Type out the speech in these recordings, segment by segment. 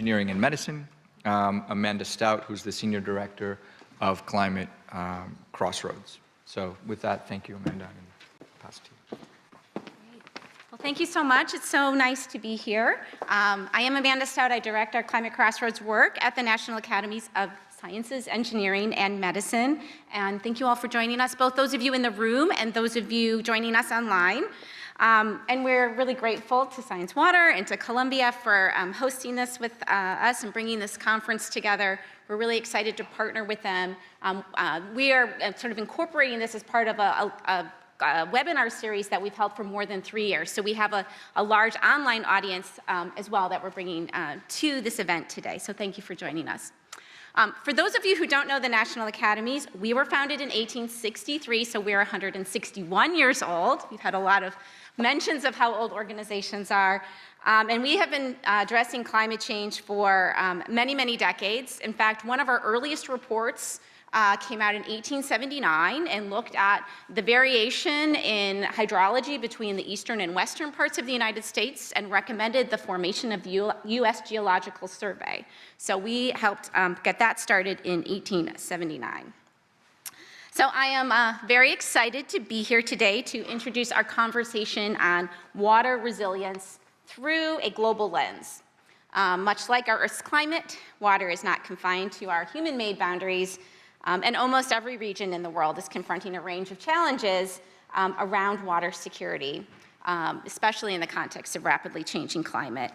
Engineering and Medicine, Amanda Stout, who's the Senior Director of Climate Crossroads. So with that, thank you, Amanda, and pass to you. Well, thank you so much. It's so nice to be here. I am Amanda Stout. I direct our Climate Crossroads work at the National Academies of Sciences, Engineering, and Medicine. And thank you all for joining us, both those of you in the room and those of you joining us online. And we're really grateful to Science Water and to Columbia for hosting this with us and bringing this conference together. We're really excited to partner with them. We are sort of incorporating this as part of a webinar series that we've held for more than 3 years. So we have a large online audience as well that we're bringing to this event today. So thank you for joining us. For those of you who don't know the National Academies, we were founded in 1863, so we're 161 years old. We've had a lot of mentions of how old organizations are. And we have been addressing climate change for many, many decades. In fact, one of our earliest reports came out in 1879 and looked at the variation in hydrology between the eastern and western parts of the United States and recommended the formation of the U.S. Geological Survey. So we helped get that started in 1879. So I am very excited to be here today to introduce our conversation on water resilience through a global lens. Much like our Earth's climate, water is not confined to our human-made boundaries, and almost every region in the world is confronting a range of challenges around water security, especially in the context of rapidly changing climate.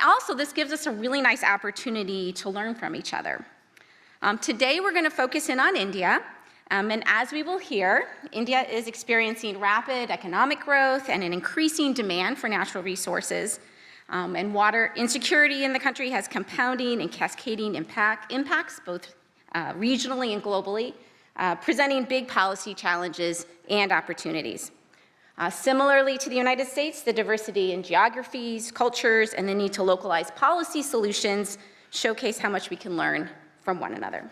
Also, this gives us a really nice opportunity to learn from each other. Today, we're going to focus in on India. And as we will hear, India is experiencing rapid economic growth and an increasing demand for natural resources. And water insecurity in the country has compounding and cascading impacts, both regionally and globally, presenting big policy challenges and opportunities. Similarly to the United States, the diversity in geographies, cultures, and the need to localize policy solutions showcase how much we can learn from one another.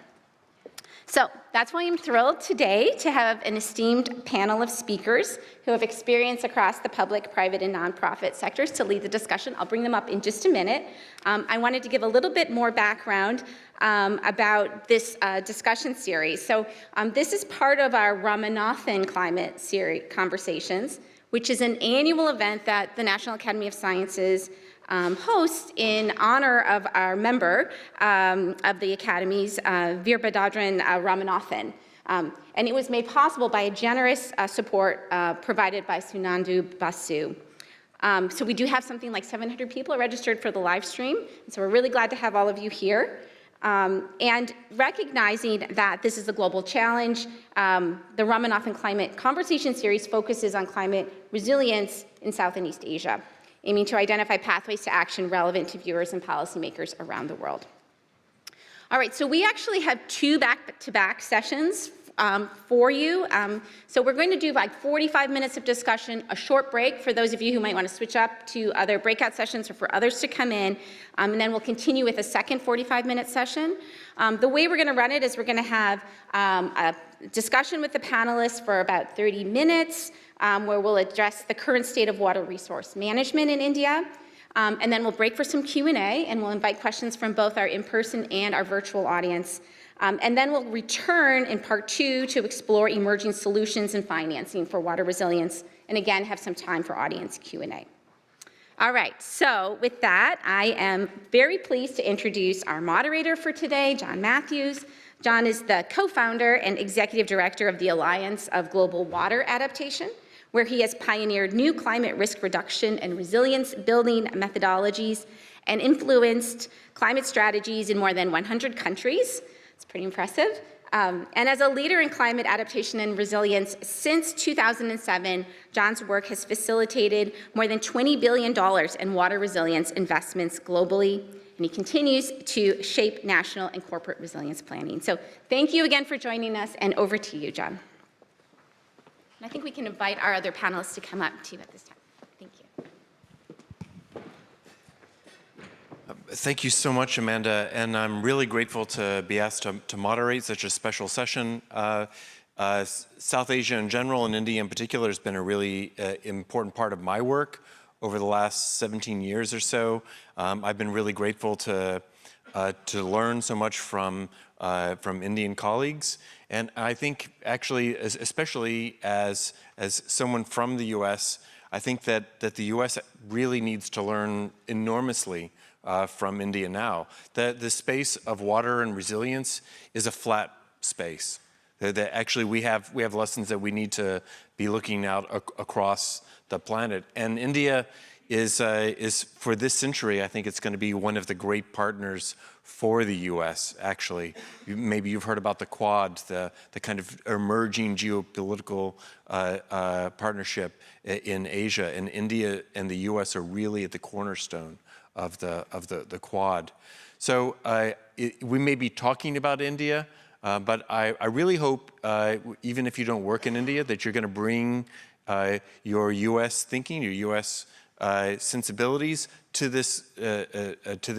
So that's why I'm thrilled today to have an esteemed panel of speakers who have experience across the public, private, and nonprofit sectors to lead the discussion. I'll bring them up in just a minute. I wanted to give a little bit more background about this discussion series. So this is part of our Ramanathan Climate Conversations, which is an annual event that the National Academy of Sciences host in honor of our member of the Academy's, Veerbhadradran Ramanathan. And it was made possible by a generous support provided by Sunandu Basu. So we do have something like 700 people registered for the live stream, so we're really glad to have all of you here. And recognizing that this is a global challenge, the Ramanathan Climate Conversation Series focuses on climate resilience in South and East Asia, aiming to identify pathways to action relevant to viewers and policymakers around the world. All right, so we actually have 2 back-to-back sessions for you. So we're going to do like 45 minutes of discussion, a short break for those of you who might want to switch up to other breakout sessions or for others to come in, and then we'll continue with a second 45-minute session. The way we're going to run it is we're going to have a discussion with the panelists for about 30 minutes, where we'll address the current state of water resource management in India. And then we'll break for some Q&A, and we'll invite questions from both our in-person and our virtual audience. And then we'll return in part 2 to explore emerging solutions and financing for water resilience, and again, have some time for audience Q&A. All right, so with that, I am very pleased to introduce our moderator for today, John Matthews. John is the co-founder and executive director of the Alliance of Global Water Adaptation, where he has pioneered new climate risk reduction and resilience building methodologies and influenced climate strategies in more than 100 countries. It's pretty impressive. And as a leader in climate adaptation and resilience since 2007, John's work has facilitated more than $20 billion in water resilience investments globally, and he continues to shape national and corporate resilience planning. So thank you again for joining us, and over to you, John. I think we can invite our other panelists to come up too at this time. Thank you. Thank you so much, Amanda, and I'm really grateful to be asked to moderate such a special session. South Asia in general and India in particular has been a really important part of my work over the last 17 years or so. I've been really grateful to learn so much from Indian colleagues. And I think actually, especially as someone from the US, I think that the US really needs to learn enormously from India now. The space of water and resilience is a flat space. Actually, we have lessons that we need to be looking out across the planet. And India is for this century, I think it's going to be one of the great partners for the U.S., actually. Maybe you've heard about the Quad, the kind of emerging geopolitical partnership in Asia. And India and the U.S. are really at the cornerstone of the Quad. So we may be talking about India, but I really hope, even if you don't work in India, that you're going to bring your U.S. thinking, your U.S. sensibilities to this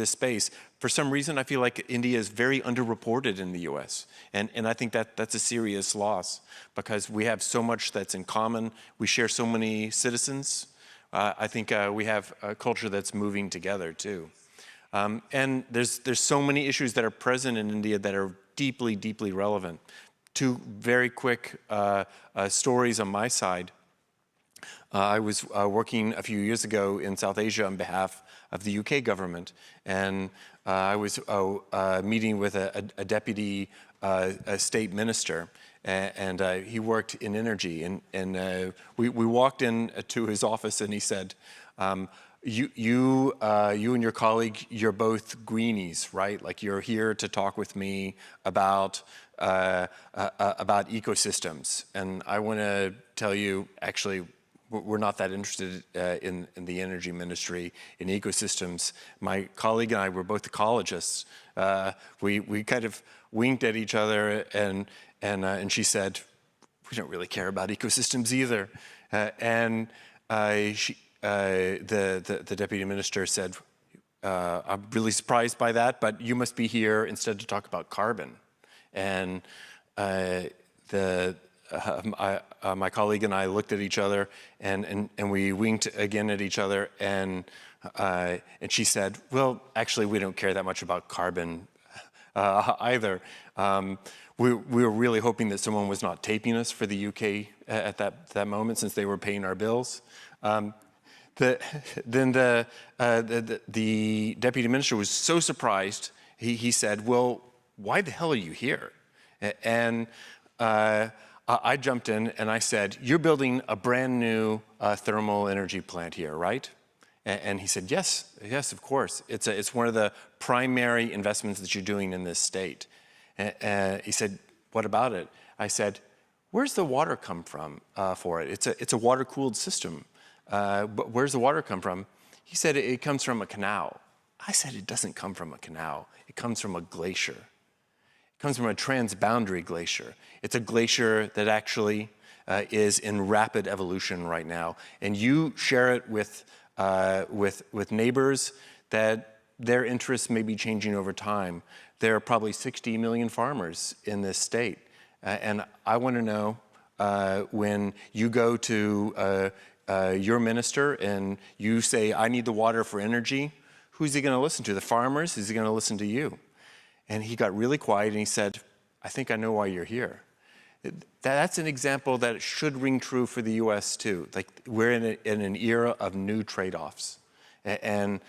space. For some reason, I feel like India is very underreported in the U.S., and I think that's a serious loss because we have so much that's in common. We share so many citizens. I think we have a culture that's moving together too. And there's so many issues that are present in India that are deeply, deeply relevant. Two very quick stories on my side. I was working a few years ago in South Asia on behalf of the UK government, and I was meeting with a deputy state minister, and he worked in energy, and we walked in to his office, and he said, you and your colleague, you're both greenies, right? Like you're here to talk with me about ecosystems. And I want to tell you, actually, we're not that interested in the energy ministry, in ecosystems. My colleague and I were both ecologists. We kind of winked at each other, and she said, "We don't really care about ecosystems either." The deputy minister said, "I'm really surprised by that, but you must be here instead to talk about carbon." And my colleague and I looked at each other, and we winked again at each other, and she said, "Well, actually, we don't care that much about carbon either." We were really hoping that someone was not taping us for the UK at that moment, since they were paying our bills. Then the deputy minister was so surprised, he said, "Well, why the hell are you here?" And I jumped in and I said, "You're building a brand new thermal energy plant here, right?" And he said, yes, of course. It's one of the primary investments that you're doing in this state. And he said, "What about it?" I said, "Where's the water come from for it? It's a water-cooled system. But where's the water come from?" He said, "It comes from a canal." I said, "It doesn't come from a canal. It comes from a glacier. It comes from a transboundary glacier. It's a glacier that actually is in rapid evolution right now. And you share it with neighbors that their interests may be changing over time. There are probably 60 million farmers in this state. And I want to know when you go to your minister and you say, 'I need the water for energy,' who's he going to listen to? The farmers? Is he going to listen to you?" And he got really quiet and he said, "I think I know why you're here." That's an example that should ring true for the US too. Like we're in an era of new trade-offs. And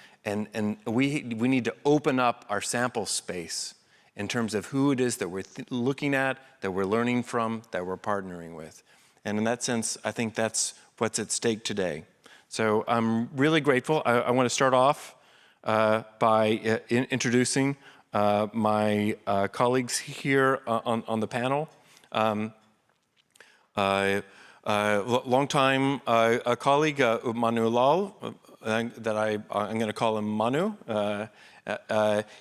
we need to open up our sample space in terms of who it is that we're looking at, that we're learning from, that we're partnering with. And in that sense, I think that's what's at stake today. So I'm really grateful. I want to start off by introducing my colleagues here on the panel. Longtime colleague, Upmanu Lall, that I'm going to call him Manu.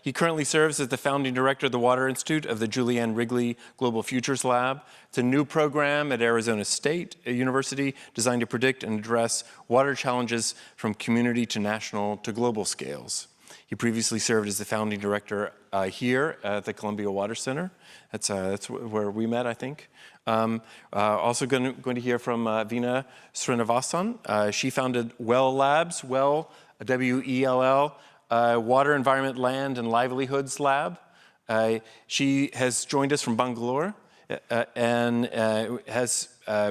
He currently serves as the founding director of the Water Institute of the Julianne Wrigley Global Futures Lab. It's a new program at Arizona State University designed to predict and address water challenges from community to national to global scales. He previously served as the founding director here at the Columbia Water Center. That's where we met, I think. Also going to hear from Veena Srinivasan. She founded Well Labs, W-E-L-L, Water, Environment, Land, and Livelihoods Lab. She has joined us from Bangalore and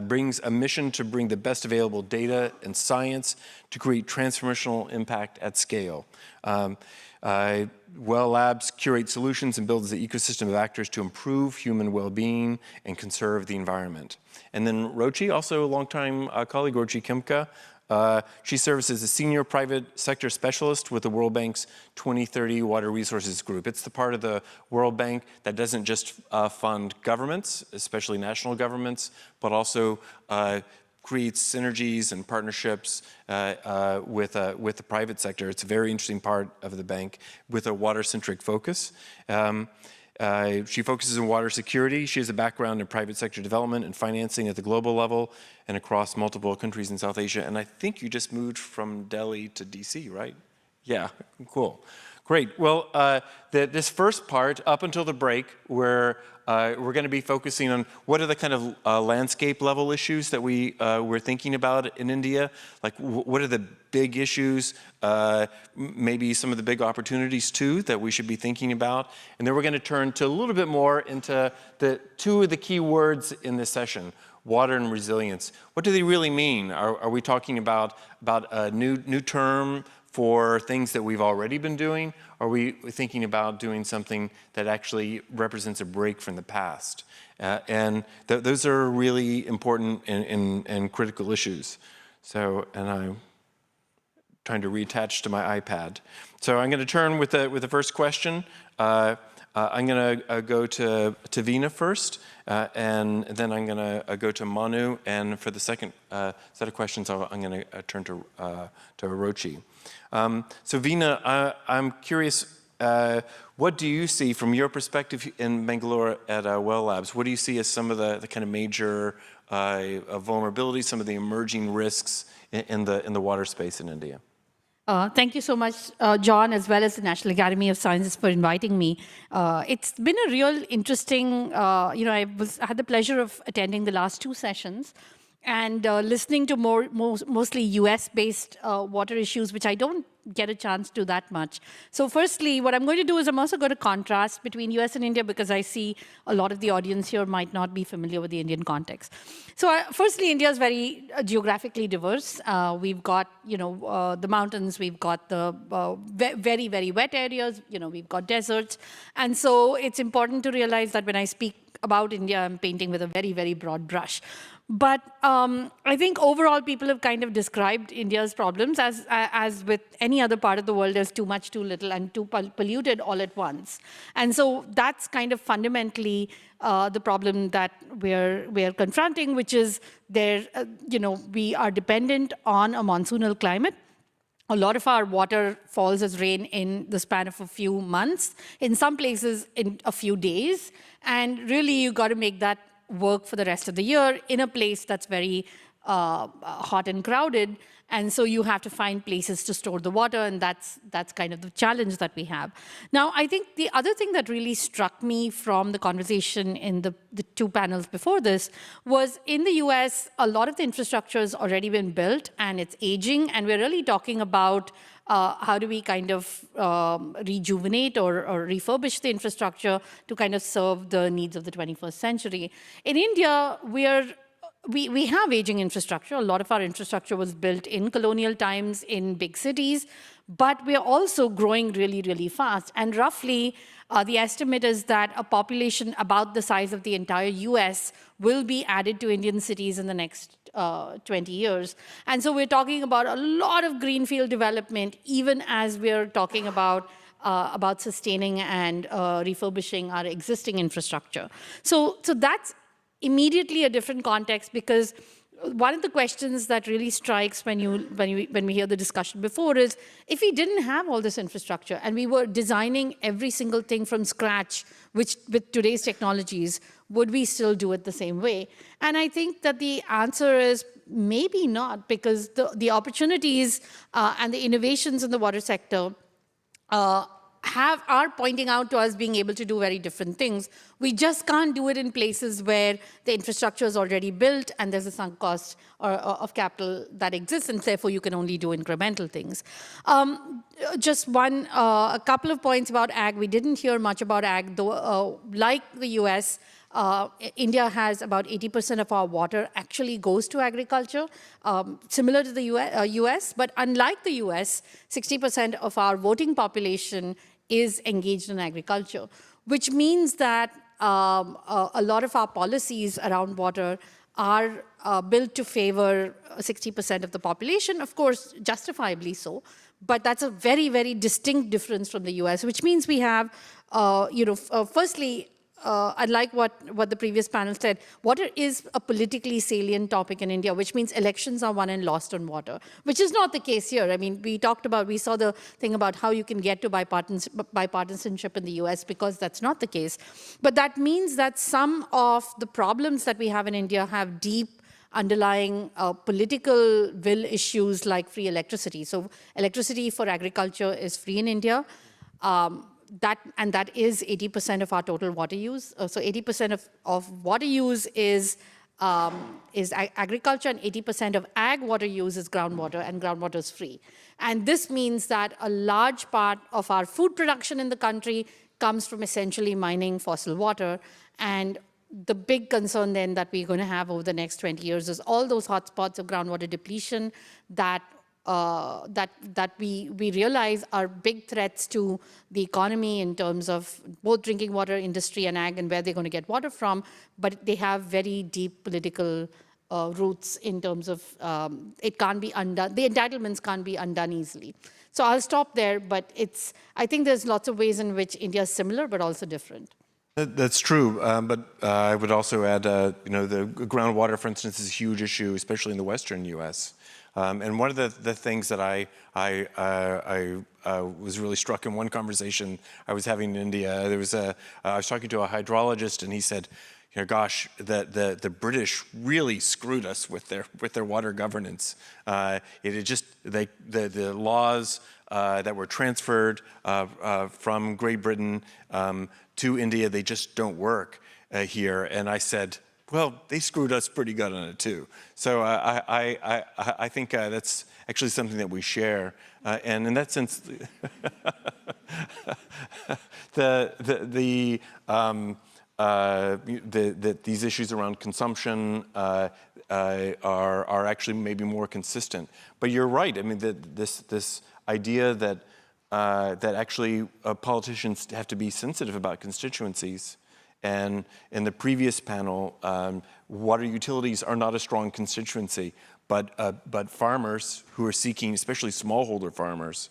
brings a mission to bring the best available data and science to create transformational impact at scale. Well Labs curates solutions and builds the ecosystem of actors to improve human well-being and conserve the environment. And then Rochi, also a longtime colleague, Rochi Khemka. She serves as a senior private sector specialist with the World Bank's 2030 Water Resources Group. It's the part of the World Bank that doesn't just fund governments, especially national governments, but also creates synergies and partnerships with the private sector. It's a very interesting part of the bank with a water-centric focus. She focuses on water security. She has a background in private sector development and financing at the global level and across multiple countries in South Asia. And I think you just moved from Delhi to DC, right? Yeah, cool. Great. Well, this first part, up until the break, we're going to be focusing on what are the kind of landscape level issues that we're thinking about in India. Like, what are the big issues, maybe some of the big opportunities too that we should be thinking about. And then we're going to turn to a little bit more into the two of the key words in this session, water and resilience. What do they really mean? Are we talking about a new term for things that we've already been doing? Or are we thinking about doing something that actually represents a break from the past? Those are really important and critical issues. So, and I'm trying to reattach to my iPad. So I'm going to turn with the first question. I'm going to go to Veena first, and then I'm going to go to Manu, and for the second set of questions, I'm going to turn to Rochi. So Veena, I'm curious, what do you see from your perspective in Bangalore at Well Labs? What do you see as some of the kind of major vulnerabilities, some of the emerging risks in the water space in India? Thank you so much, John, as well as the National Academy of Sciences for inviting me. It's been a real interesting, I had the pleasure of attending the last two sessions and listening to mostly US-based water issues, which I don't get a chance to that much. So firstly, what I'm going to do is I'm also going to contrast between US and India because I see a lot of the audience here might not be familiar with the Indian context. So firstly, India is very geographically diverse. We've got, the mountains, we've got the very, very wet areas, we've got deserts. And so it's important to realize that when I speak about India, I'm painting with a very, very broad brush. But I think overall people have kind of described India's problems as with any other part of the world, there's too much, too little, and too polluted all at once. And so that's kind of fundamentally the problem that we're confronting, which is we are dependent on a monsoonal climate. A lot of our water falls as rain in the span of a few months, in some places in a few days. And really, you got to make that work for the rest of the year in a place that's very hot and crowded. And so you have to find places to store the water, and that's kind of the challenge that we have. Now, I think the other thing that really struck me from the conversation in the two panels before this was in the US, a lot of the infrastructure has already been built, and it's aging, and we're really talking about how do we kind of rejuvenate or refurbish the infrastructure to kind of serve the needs of the 21st century. In India, we have aging infrastructure. A lot of our infrastructure was built in colonial times in big cities, but we're also growing really, really fast. And roughly, the estimate is that a population about the size of the entire US will be added to Indian cities in the next 20 years. And so we're talking about a lot of greenfield development, even as we're talking about sustaining and refurbishing our existing infrastructure. So that's immediately a different context, because one of the questions that really strikes when we hear the discussion before is, if we didn't have all this infrastructure and we were designing every single thing from scratch, which with today's technologies, would we still do it the same way? And I think that the answer is maybe not, because the opportunities and the innovations in the water sector are pointing out to us being able to do very different things. We just can't do it in places where the infrastructure is already built and there's a sunk cost of capital that exists, and therefore you can only do incremental things. Just a couple of points about ag. We didn't hear much about ag, though. Like the US, India has about 80% of our water actually goes to agriculture, similar to the US, but unlike the US, 60% of our voting population is engaged in agriculture, which means that a lot of our policies around water are built to favor 60% of the population, of course, justifiably so. But that's a very, very distinct difference from the US, which means we have, firstly, unlike what the previous panel said, water is a politically salient topic in India, which means elections are won and lost on water, which is not the case here. I mean, we saw the thing about how you can get to bipartisanship in the US because that's not the case. But that means that some of the problems that we have in India have deep underlying political will issues like free electricity. So electricity for agriculture is free in India. That is 80% of our total water use. So 80% of water use is agriculture, and 80% of ag water use is groundwater, and groundwater is free. And this means that a large part of our food production in the country comes from essentially mining fossil water. And the big concern then that we're going to have over the next 20 years is all those hotspots of groundwater depletion that we realize are big threats to the economy in terms of both drinking water industry and ag and where they're going to get water from, but they have very deep political roots in terms of it can't be undone. The entitlements can't be undone easily. So I'll stop there, but I think there's lots of ways in which India is similar but also different. That's true, but I would also add, the groundwater, for instance, is a huge issue, especially in the western U.S. And one of the things that I was really struck in one conversation I was having in India, I was talking to a hydrologist, and he said, gosh, the British really screwed us with their water governance. The laws that were transferred from Great Britain to India, they just don't work here. And I said, well, they screwed us pretty good on it too. So I think that's actually something that we share. And in that sense, these issues around consumption are actually maybe more consistent. But you're right. I mean, this idea that actually politicians have to be sensitive about constituencies. And in the previous panel, water utilities are not a strong constituency, but farmers who are seeking, especially smallholder farmers,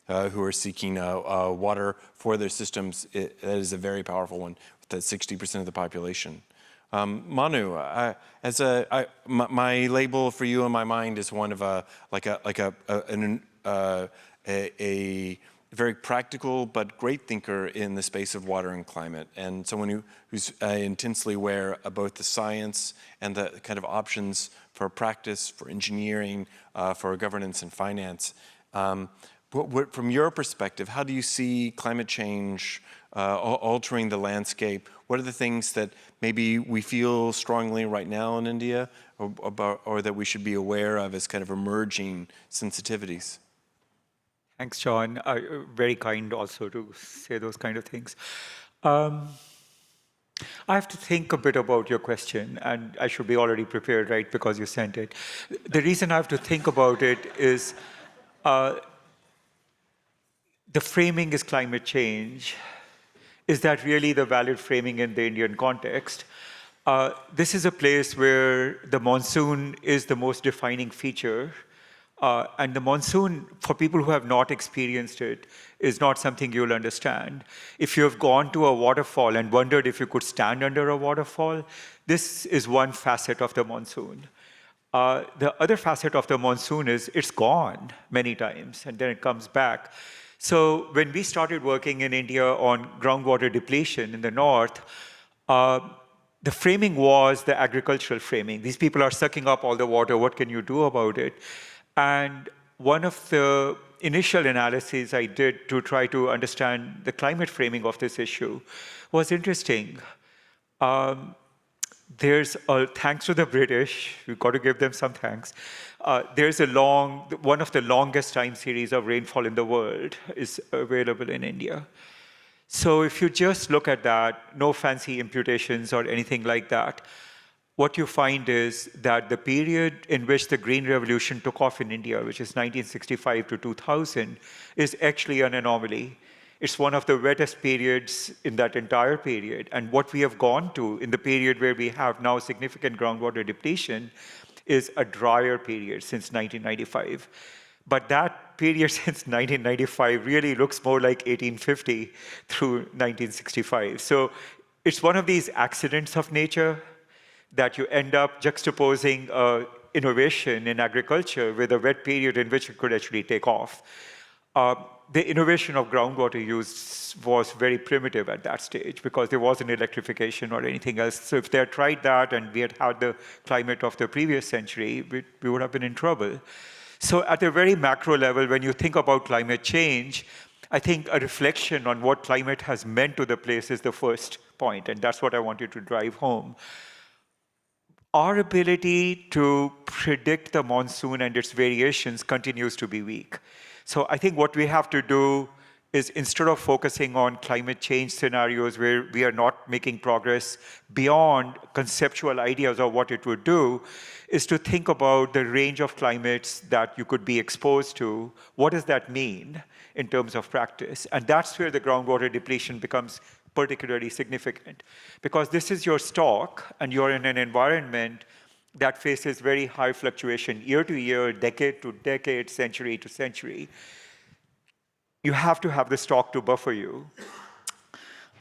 who are seeking water for their systems, that is a very powerful one, with that 60% of the population. Manu, my label for you in my mind is one of a very practical but great thinker in the space of water and climate, and someone who's intensely aware of both the science and the kind of options for practice, for engineering, for governance and finance. From your perspective, how do you see climate change altering the landscape? What are the things that maybe we feel strongly right now in India, or that we should be aware of as kind of emerging sensitivities? Thanks, John. Very kind also to say those kind of things. I have to think a bit about your question, and I should be already prepared, right, because you sent it. The reason I have to think about it is the framing is climate change. Is that really the valid framing in the Indian context? This is a place where the monsoon is the most defining feature. And the monsoon, for people who have not experienced it, is not something you'll understand. If you have gone to a waterfall and wondered if you could stand under a waterfall, this is one facet of the monsoon. The other facet of the monsoon is it's gone many times, and then it comes back. So when we started working in India on groundwater depletion in the north, the framing was the agricultural framing. These people are sucking up all the water. What can you do about it? And one of the initial analysis I did to try to understand the climate framing of this issue was interesting. Thanks to the British, we've got to give them some thanks. There's one of the longest time series of rainfall in the world is available in India. So if you just look at that, no fancy imputations or anything like that, what you find is that the period in which the Green Revolution took off in India, which is 1965 to 2000, is actually an anomaly. It's one of the wettest periods in that entire period. And what we have gone to in the period where we have now significant groundwater depletion is a drier period since 1995. But that period since 1995 really looks more like 1850 through 1965. So it's one of these accidents of nature that you end up juxtaposing innovation in agriculture with a wet period in which it could actually take off. The innovation of groundwater use was very primitive at that stage because there wasn't electrification or anything else. So if they had tried that and we had had the climate of the previous century, we would have been in trouble. So at a very macro level, when you think about climate change, I think a reflection on what climate has meant to the place is the first point, and that's what I wanted to drive home. Our ability to predict the monsoon and its variations continues to be weak. So I think what we have to do is, instead of focusing on climate change scenarios where we are not making progress beyond conceptual ideas of what it would do, is to think about the range of climates that you could be exposed to. What does that mean in terms of practice? And that's where the groundwater depletion becomes particularly significant, because this is your stock and you're in an environment that faces very high fluctuation year to year, decade to decade, century to century. You have to have the stock to buffer you.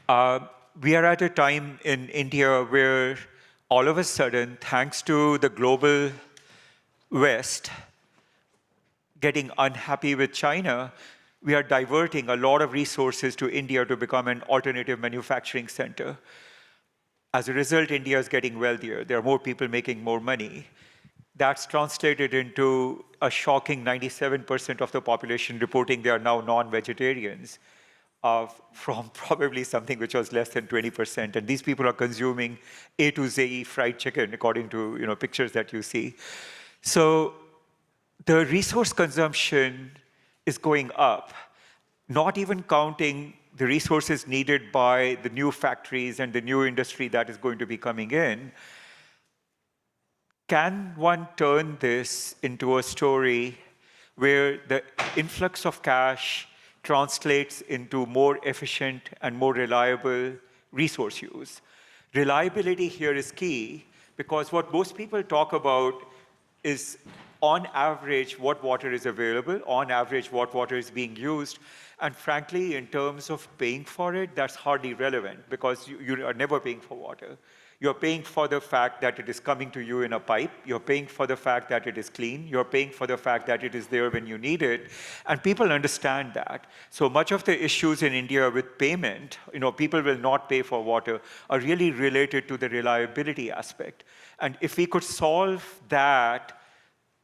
We are at a time in India where all of a sudden, thanks to the global West getting unhappy with China, we are diverting a lot of resources to India to become an alternative manufacturing center. As a result, India is getting wealthier. There are more people making more money. That's translated into a shocking 97% of the population reporting they are now non-vegetarians, from probably something which was less than 20%. And these people are consuming A to Z fried chicken, according to pictures that you see. So the resource consumption is going up, not even counting the resources needed by the new factories and the new industry that is going to be coming in. Can one turn this into a story where the influx of cash translates into more efficient and more reliable resource use? Reliability here is key, because what most people talk about is, on average, what water is available, on average, what water is being used. And frankly, in terms of paying for it, that's hardly relevant, because you are never paying for water. You're paying for the fact that it is coming to you in a pipe. You're paying for the fact that it is clean. You're paying for the fact that it is there when you need it. And people understand that. So much of the issues in India with payment, people will not pay for water, are really related to the reliability aspect. And if we could solve that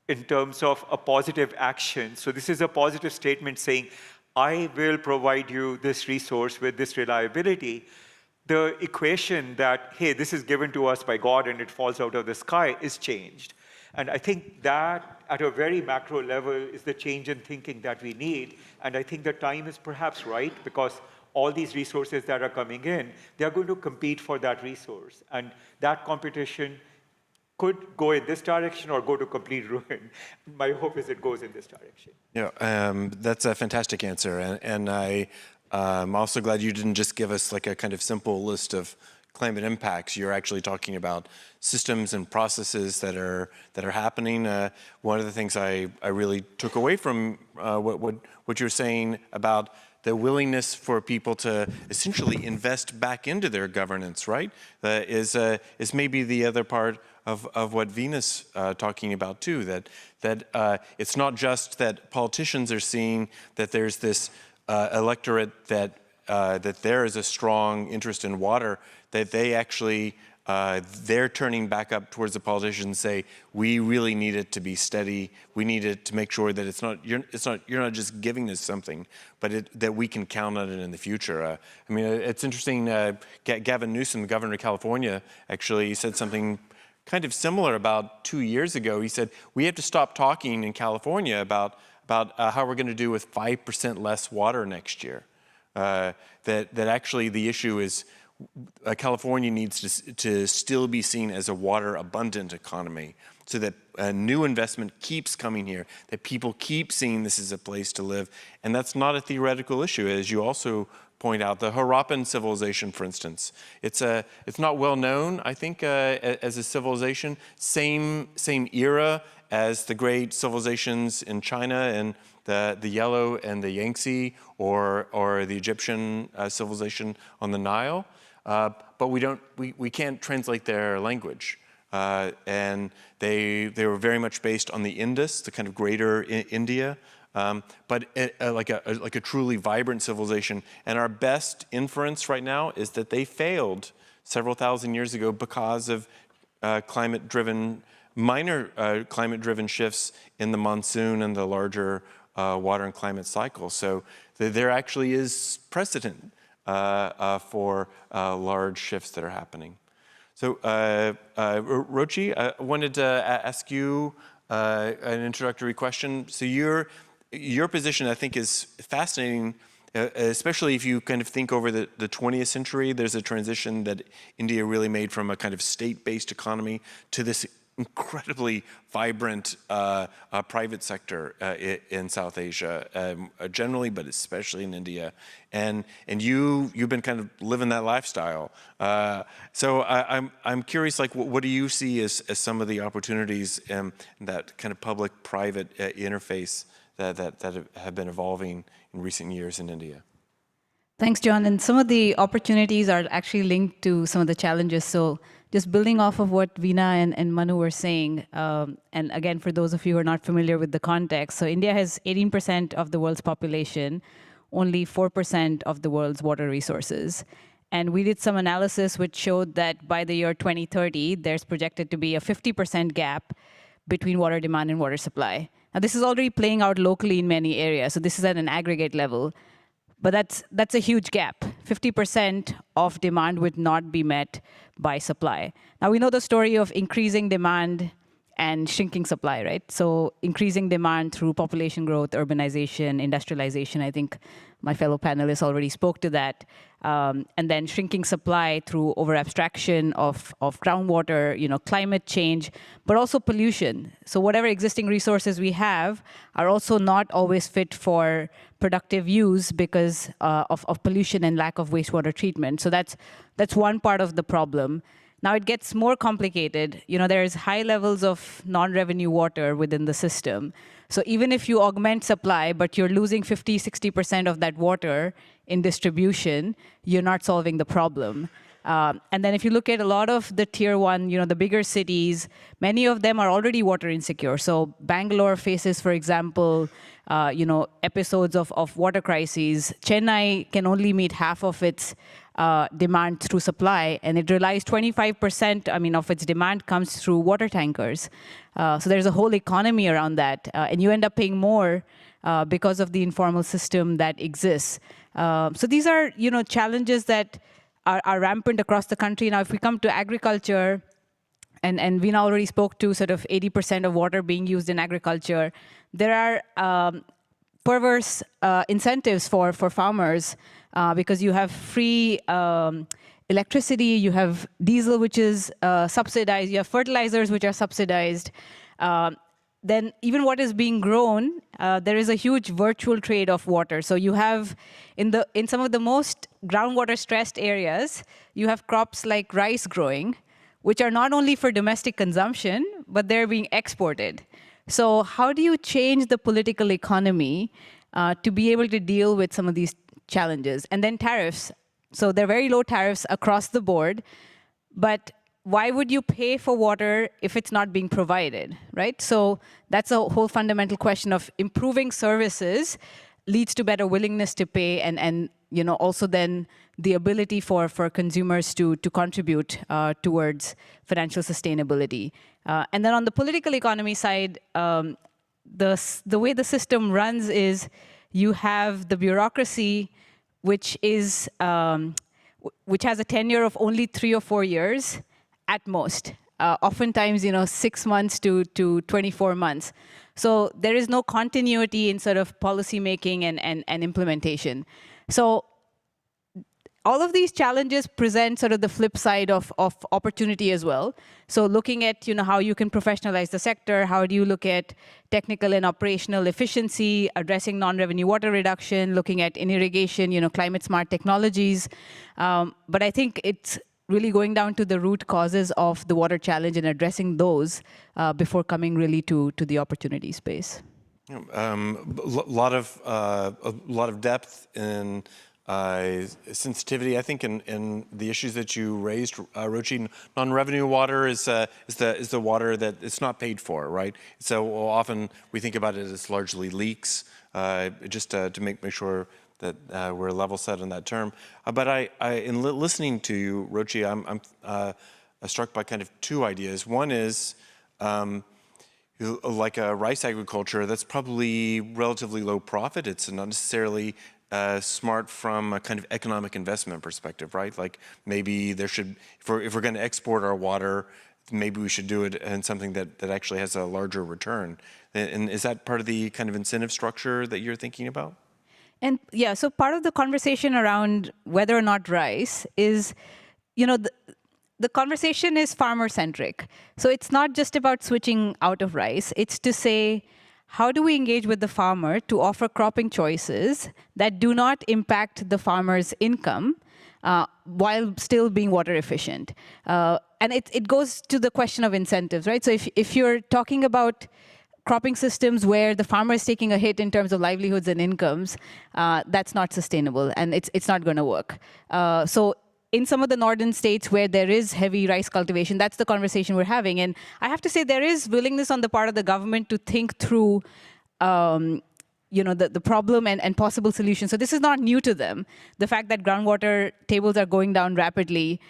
in terms of a positive action, so this is a positive statement saying, I will provide you this resource with this reliability. The equation that, hey, this is given to us by God and it falls out of the sky is changed. And I think that, at a very macro level, is the change in thinking that we need. And I think the time is perhaps right, because all these resources that are coming in, they're going to compete for that resource. And that competition could go in this direction or go to complete ruin. My hope is it goes in this direction. Yeah, that's a fantastic answer. And I'm also glad you didn't just give us like a kind of simple list of climate impacts. You're actually talking about systems and processes that are happening. One of the things I really took away from what you're saying about the willingness for people to essentially invest back into their governance, right? Is maybe the other part of what Veena's talking about too, that it's not just that politicians are seeing that there's this electorate that there is a strong interest in water, that they actually they're turning back up towards the politicians and say, we really need it to be steady. We need it to make sure that you're not just giving us something, but that we can count on it in the future. I mean, it's interesting. Gavin Newsom, the governor of California, actually said something kind of similar about 2 years ago. He said, we have to stop talking in California about how we're going to do with 5% less water next year. That actually the issue is California needs to still be seen as a water-abundant economy so that new investment keeps coming here, that people keep seeing this as a place to live. And that's not a theoretical issue, as you also point out. The Harappan civilization, for instance, it's not well known, I think, as a civilization. Same era as the great civilizations in China and the Yellow and the Yangtze, or the Egyptian civilization on the Nile. But we can't translate their language. And they were very much based on the Indus, the kind of greater India, but like a truly vibrant civilization. And our best inference right now is that they failed several thousand years ago because of minor climate-driven shifts in the monsoon and the larger water and climate cycle. So there actually is precedent for large shifts that are happening. So, Rochi, I wanted to ask you an introductory question. So your position, I think, is fascinating, especially if you kind of think over the 20th century. There's a transition that India really made from a kind of state-based economy to this incredibly vibrant private sector in South Asia generally, but especially in India. And you've been kind of living that lifestyle. So I'm curious, like, what do you see as some of the opportunities in that kind of public-private interface that have been evolving in recent years in India? Thanks, John. And some of the opportunities are actually linked to some of the challenges. So just building off of what Veena and Manu were saying, and again, for those of you who are not familiar with the context, so India has 18% of the world's population, only 4% of the world's water resources. And we did some analysis which showed that by the year 2030, there's projected to be a 50% gap between water demand and water supply. Now, this is already playing out locally in many areas. So this is at an aggregate level. But that's a huge gap. 50% of demand would not be met by supply. Now, we know the story of increasing demand and shrinking supply, right? So increasing demand through population growth, urbanization, industrialization. I think my fellow panelists already spoke to that. And then shrinking supply through over-abstraction of groundwater, climate change, but also pollution. So whatever existing resources we have are also not always fit for productive use because of pollution and lack of wastewater treatment. So that's one part of the problem. Now it gets more complicated. There's high levels of non-revenue water within the system. So even if you augment supply, but you're losing 50, 60% of that water in distribution, you're not solving the problem. And then if you look at a lot of the tier one, the bigger cities, many of them are already water insecure. So Bangalore faces, for example, episodes of water crises. Chennai can only meet half of its demand through supply, and it relies 25%, of its demand comes through water tankers. So there's a whole economy around that, and you end up paying more because of the informal system that exists. So these are, challenges that are rampant across the country. Now, if we come to agriculture, and Veena already spoke to sort of 80% of water being used in agriculture, there are perverse incentives for farmers because you have free electricity, you have diesel, which is subsidized, you have fertilizers, which are subsidized. Then even what is being grown, there is a huge virtual trade of water. So you have, in some of the most groundwater stressed areas, you have crops like rice growing, which are not only for domestic consumption, but they're being exported. So how do you change the political economy to be able to deal with some of these challenges? And then tariffs. So they're very low tariffs across the board, but why would you pay for water if it's not being provided, right? So that's a whole fundamental question of improving services leads to better willingness to pay and also then the ability for consumers to contribute towards financial sustainability. And then on the political economy side, the way the system runs is you have the bureaucracy, which is which has a tenure of only 3 or 4 years at most. Oftentimes, 6 months to 24 months. So there is no continuity in sort of policy making and implementation. So all of these challenges present sort of the flip side of opportunity as well. So looking at how you can professionalize the sector, how do you look at technical and operational efficiency, addressing non-revenue water reduction, looking at in irrigation, climate smart technologies. But I think it's really going down to the root causes of the water challenge and addressing those before coming really to the opportunity space. A lot of depth in sensitivity, I think, in the issues that you raised, Rochi. Non-revenue water is the water that it's not paid for, right? So often we think about it as largely leaks, just to make sure that we're level set on that term. But in listening to you, Rochi, I'm struck by kind of two ideas. One is like a rice agriculture, that's probably relatively low profit. It's not necessarily smart from a kind of economic investment perspective, right? Like maybe there should, if we're going to export our water, maybe we should do it in something that actually has a larger return. And is that part of the kind of incentive structure that you're thinking about? And yeah, so part of the conversation around whether or not rice is, the conversation is farmer-centric. So it's not just about switching out of rice. It's to say, how do we engage with the farmer to offer cropping choices that do not impact the farmer's income while still being water efficient? And it goes to the question of incentives, right? So if you're talking about cropping systems where the farmer is taking a hit in terms of livelihoods and incomes, that's not sustainable, and it's not going to work. So in some of the northern states where there is heavy rice cultivation, that's the conversation we're having. And I have to say there is willingness on the part of the government to think through the problem and possible solutions. So this is not new to them. The fact that groundwater tables are going down rapidly,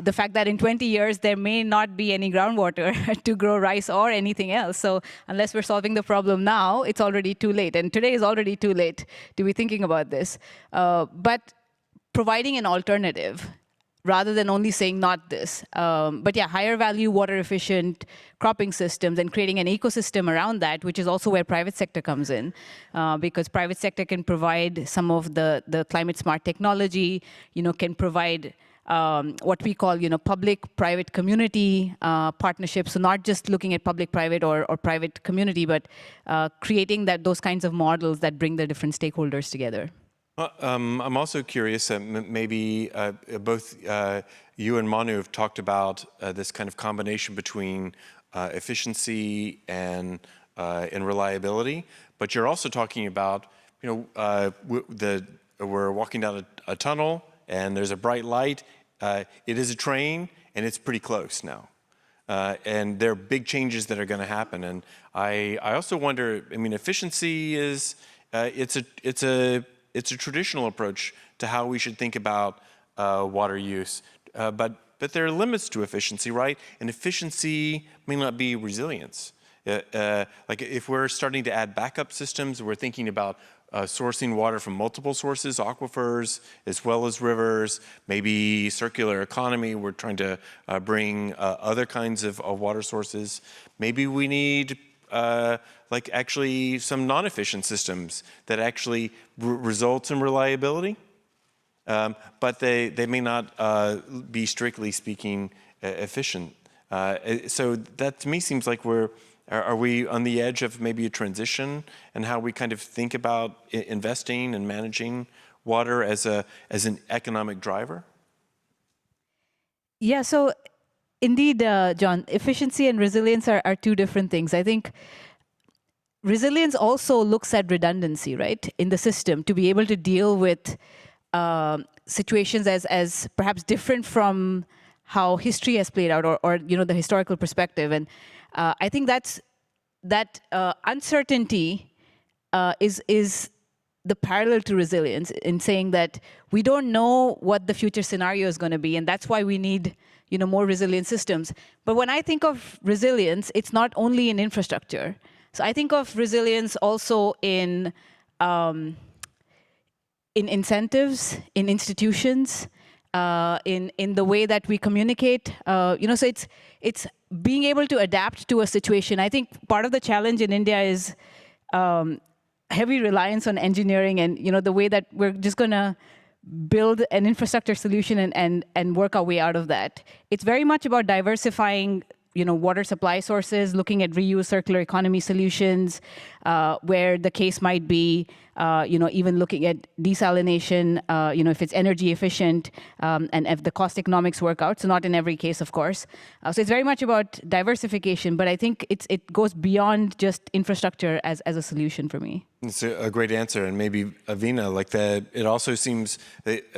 the fact that in 20 years there may not be any groundwater to grow rice or anything else. So unless we're solving the problem now, it's already too late. And today is already too late to be thinking about this. But providing an alternative, rather than only saying not this. But yeah, higher value, water efficient cropping systems and creating an ecosystem around that, which is also where private sector comes in, because private sector can provide some of the climate smart technology, can provide what we call, public-private community partnerships. So not just looking at public-private or private community, but creating those kinds of models that bring the different stakeholders together. I'm also curious, maybe both you and Manu have talked about this kind of combination between efficiency and reliability, but you're also talking about, we're walking down a tunnel and there's a bright light. It is a train and it's pretty close now. And there are big changes that are going to happen. And I also wonder, efficiency is, it's a traditional approach to how we should think about water use, but there are limits to efficiency, right? And efficiency may not be resilience. Like if we're starting to add backup systems, we're thinking about sourcing water from multiple sources, aquifers, as well as rivers, maybe circular economy, we're trying to bring other kinds of water sources. Maybe we need like actually some non-efficient systems that actually result in reliability, but they may not be strictly speaking efficient. So that to me seems like are we on the edge of maybe a transition and how we kind of think about investing and managing water as an economic driver? Yeah, so indeed, John, efficiency and resilience are two different things. I think resilience also looks at redundancy, right, in the system to be able to deal with situations as perhaps different from how history has played out or the historical perspective. And I think that uncertainty is the parallel to resilience in saying that we don't know what the future scenario is going to be, and that's why we need more resilient systems. But when I think of resilience, it's not only in infrastructure. So I think of resilience also in incentives, in institutions, in the way that we communicate. So it's being able to adapt to a situation. I think part of the challenge in India is heavy reliance on engineering, and the way that we're just going to build an infrastructure solution and work our way out of that. It's very much about diversifying water supply sources, looking at reuse, circular economy solutions, where the case might be, even looking at desalination, if it's energy efficient, and if the cost economics work out. So not in every case, of course. So it's very much about diversification, but I think it goes beyond just infrastructure as a solution for me. It's a great answer, and maybe Veena, like that. It also seems that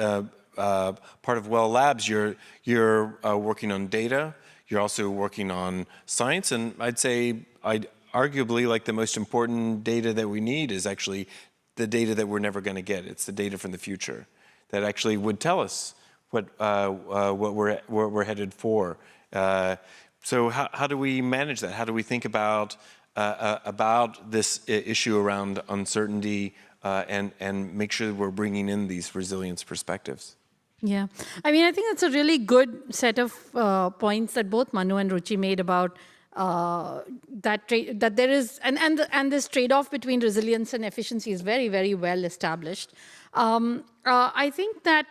part of Well Labs, you're working on data. You're also working on science, and I'd say, arguably, like the most important data that we need is actually the data that we're never going to get. It's the data from the future that actually would tell us what we're headed for. So how do we manage that? How do we think about this issue around uncertainty and make sure that we're bringing in these resilience perspectives? Yeah, I mean, I think that's a really good set of points that both Manu and Rochi made about that there is, and this trade-off between resilience and efficiency is very, very well established. I think that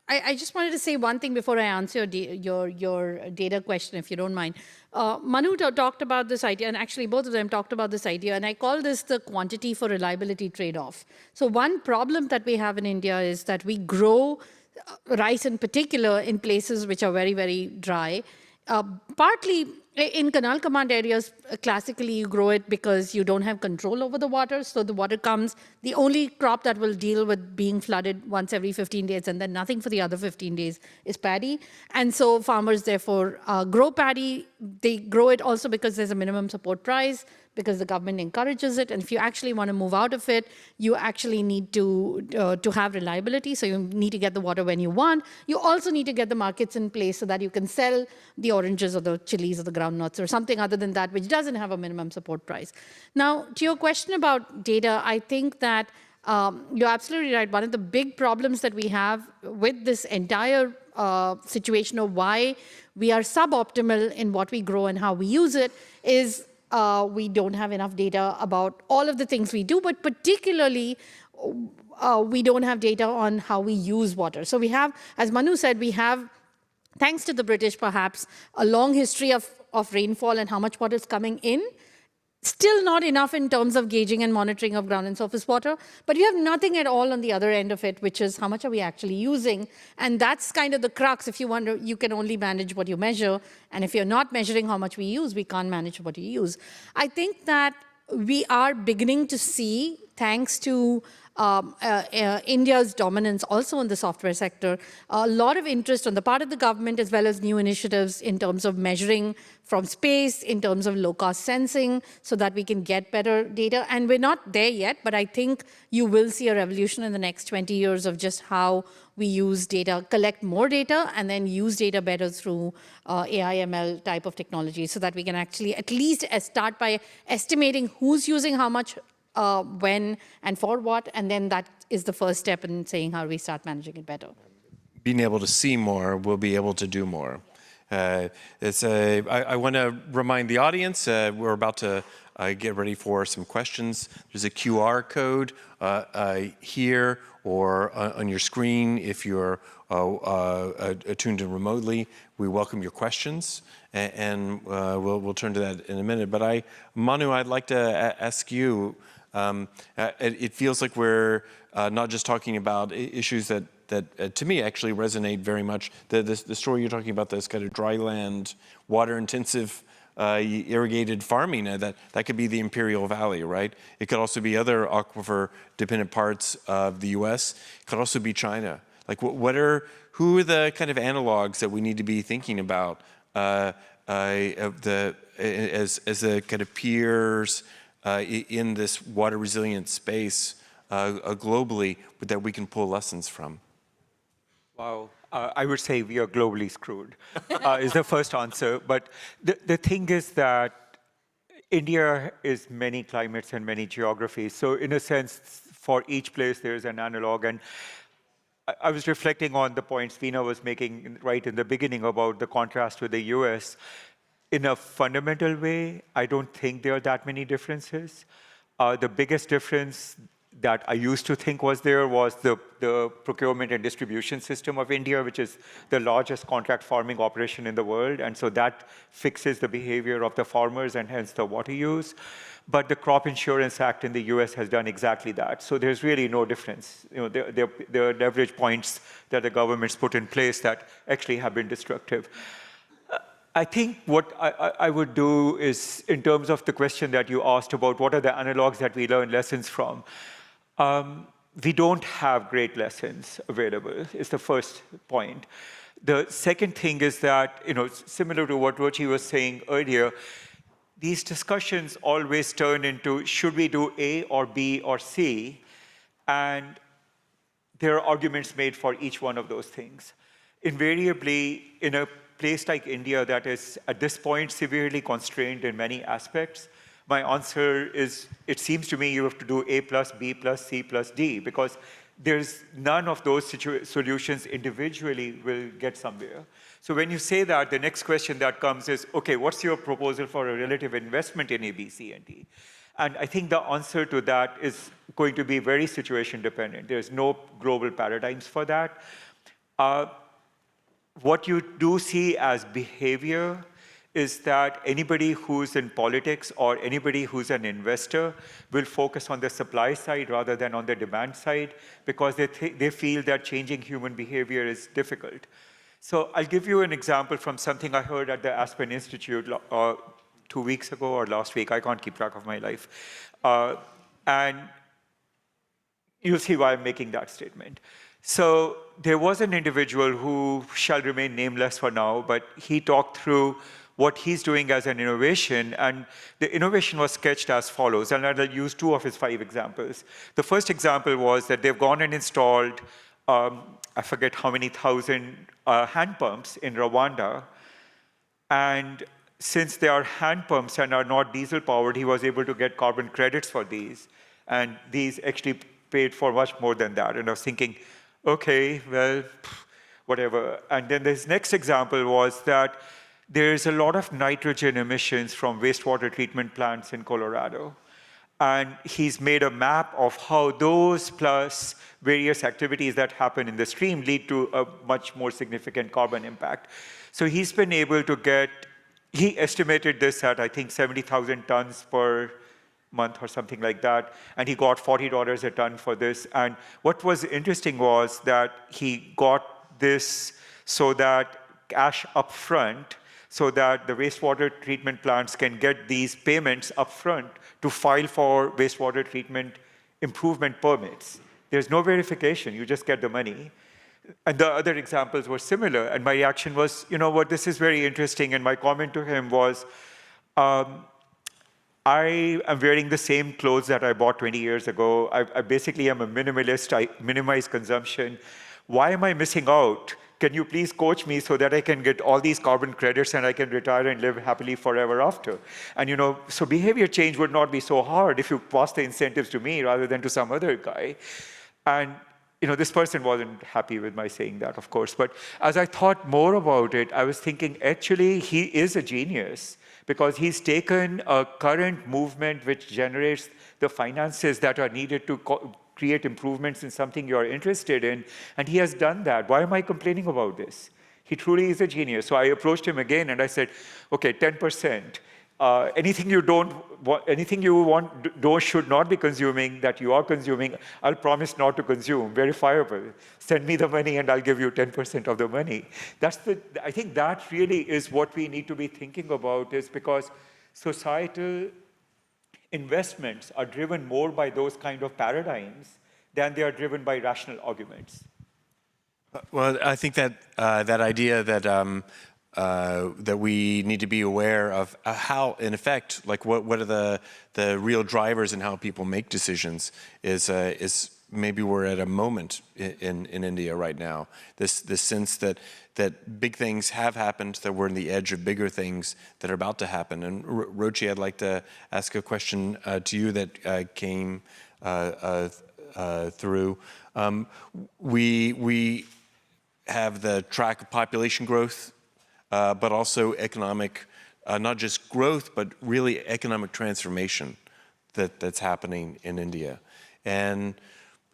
I just wanted to say one thing before I answer your data question, if you don't mind. Manu talked about this idea, and actually both of them talked about this idea, and I call this the quantity for reliability trade-off. So one problem that we have in India is that we grow rice in particular in places which are very, very dry. Partly in Canal Command areas, classically you grow it because you don't have control over the water. So the water comes, the only crop that will deal with being flooded once every 15 days and then nothing for the other 15 days is paddy. And so farmers therefore grow paddy. They grow it also because there's a minimum support price, because the government encourages it. And if you actually want to move out of it, you actually need to have reliability. So you need to get the water when you want. You also need to get the markets in place so that you can sell the oranges or the chilies or the groundnuts or something other than that, which doesn't have a minimum support price. Now, to your question about data, I think that you're absolutely right. One of the big problems that we have with this entire situation of why we are suboptimal in what we grow and how we use it is we don't have enough data about all of the things we do, but particularly we don't have data on how we use water. So we have, as Manu said, we have, thanks to the British perhaps, a long history of rainfall and how much water is coming in. Still not enough in terms of gauging and monitoring of ground and surface water, but you have nothing at all on the other end of it, which is how much are we actually using? And that's kind of the crux. If you wonder, you can only manage what you measure. And if you're not measuring how much we use, we can't manage what you use. I think that we are beginning to see, thanks to India's dominance also in the software sector, a lot of interest on the part of the government as well as new initiatives in terms of measuring from space, in terms of low-cost sensing, so that we can get better data. And we're not there yet, but I think you will see a revolution in the next 20 years of just how we use data, collect more data, and then use data better through AI, ML type of technology, so that we can actually at least start by estimating who's using how much, when, and for what, and then that is the first step in saying how do we start managing it better. Being able to see more, we'll be able to do more. I want to remind the audience, we're about to get ready for some questions. There's a QR code here or on your screen if you're tuned in remotely. We welcome your questions, and we'll turn to that in a minute. But Manu, I'd like to ask you, it feels like we're not just talking about issues that to me actually resonate very much. The story you're talking about, this kind of dry land, water-intensive irrigated farming, that could be the Imperial Valley, right? It could also be other aquifer-dependent parts of the U.S. It could also be China. Like, who are the kind of analogs that we need to be thinking about as the kind of peers in this water resilient space globally that we can pull lessons from? Wow. I would say we are globally screwed, is the first answer. But the thing is that India is many climates and many geographies. So in a sense, for each place, there's an analog. And I was reflecting on the points Veena was making right in the beginning about the contrast with the US. In a fundamental way, I don't think there are that many differences. The biggest difference that I used to think was there was the procurement and distribution system of India, which is the largest contract farming operation in the world. And so that fixes the behavior of the farmers and hence the water use. But the Crop Insurance Act in the US has done exactly that. So there's really no difference. You know, there are leverage points that the government's put in place that actually have been destructive. I think what I would do is, in terms of the question that you asked about what are the analogs that we learn lessons from, we don't have great lessons available, is the first point. The second thing is that, you know, similar to what Rochi was saying earlier, these discussions always turn into, should we do A or B or C? And there are arguments made for each one of those things. Invariably, in a place like India that is, at this point, severely constrained in many aspects, my answer is, it seems to me you have to do A plus B plus C plus D, because there's none of those solutions individually will get somewhere. So when you say that, the next question that comes is, okay, what's your proposal for a relative investment in A, B, C, and D? And I think the answer to that is going to be very situation dependent. There's no global paradigms for that. What you do see as behavior is that anybody who's in politics or anybody who's an investor will focus on the supply side rather than on the demand side, because they feel that changing human behavior is difficult. So I'll give you an example from something I heard at the Aspen Institute 2 weeks ago or last week. I can't keep track of my life. And you'll see why I'm making that statement. So there was an individual who shall remain nameless for now, but he talked through what he's doing as an innovation, and the innovation was sketched as follows, and I'll use 2 of his 5 examples. The first example was that they've gone and installed, I forget how many thousand hand pumps in Rwanda, and since they are hand pumps and are not diesel powered, he was able to get carbon credits for these, and these actually paid for much more than that. And I was thinking, okay, well, whatever. And then this next example was that there's a lot of nitrogen emissions from wastewater treatment plants in Colorado. And he's made a map of how those plus various activities that happen in the stream lead to a much more significant carbon impact. So he's been able to get, he estimated this at, I think, 70,000 tons per month or something like that, and he got $40 a ton for this. And what was interesting was that he got this so that cash up front, so that the wastewater treatment plants can get these payments up front to file for wastewater treatment improvement permits. There's no verification, you just get the money. And the other examples were similar, and my reaction was, you know what, this is very interesting, and my comment to him was, I am wearing the same clothes that I bought 20 years ago. I basically am a minimalist, I minimize consumption. Why am I missing out? Can you please coach me so that I can get all these carbon credits and I can retire and live happily forever after? And you know, so behavior change would not be so hard if you pass the incentives to me rather than to some other guy. And you know, this person wasn't happy with my saying that, of course. But as I thought more about it, I was thinking, actually, he is a genius, because he's taken a current movement which generates the finances that are needed to create improvements in something you're interested in, and he has done that. Why am I complaining about this? He truly is a genius. So I approached him again and I said, okay, 10%. Anything you should not be consuming that you are consuming, I'll promise not to consume, verifiable. Send me the money and I'll give you 10% of the money. I think that really is what we need to be thinking about, is because societal investments are driven more by those kind of paradigms than they are driven by rational arguments. Well, I think that that idea that that we need to be aware of how, in effect, like what are the real drivers in how people make decisions is maybe we're at a moment in India right now. This sense that big things have happened, that we're on the edge of bigger things that are about to happen. And Rochi, I'd like to ask a question to you that came through. We have the track of population growth, but also economic, not just growth, but really economic transformation that's happening in India. And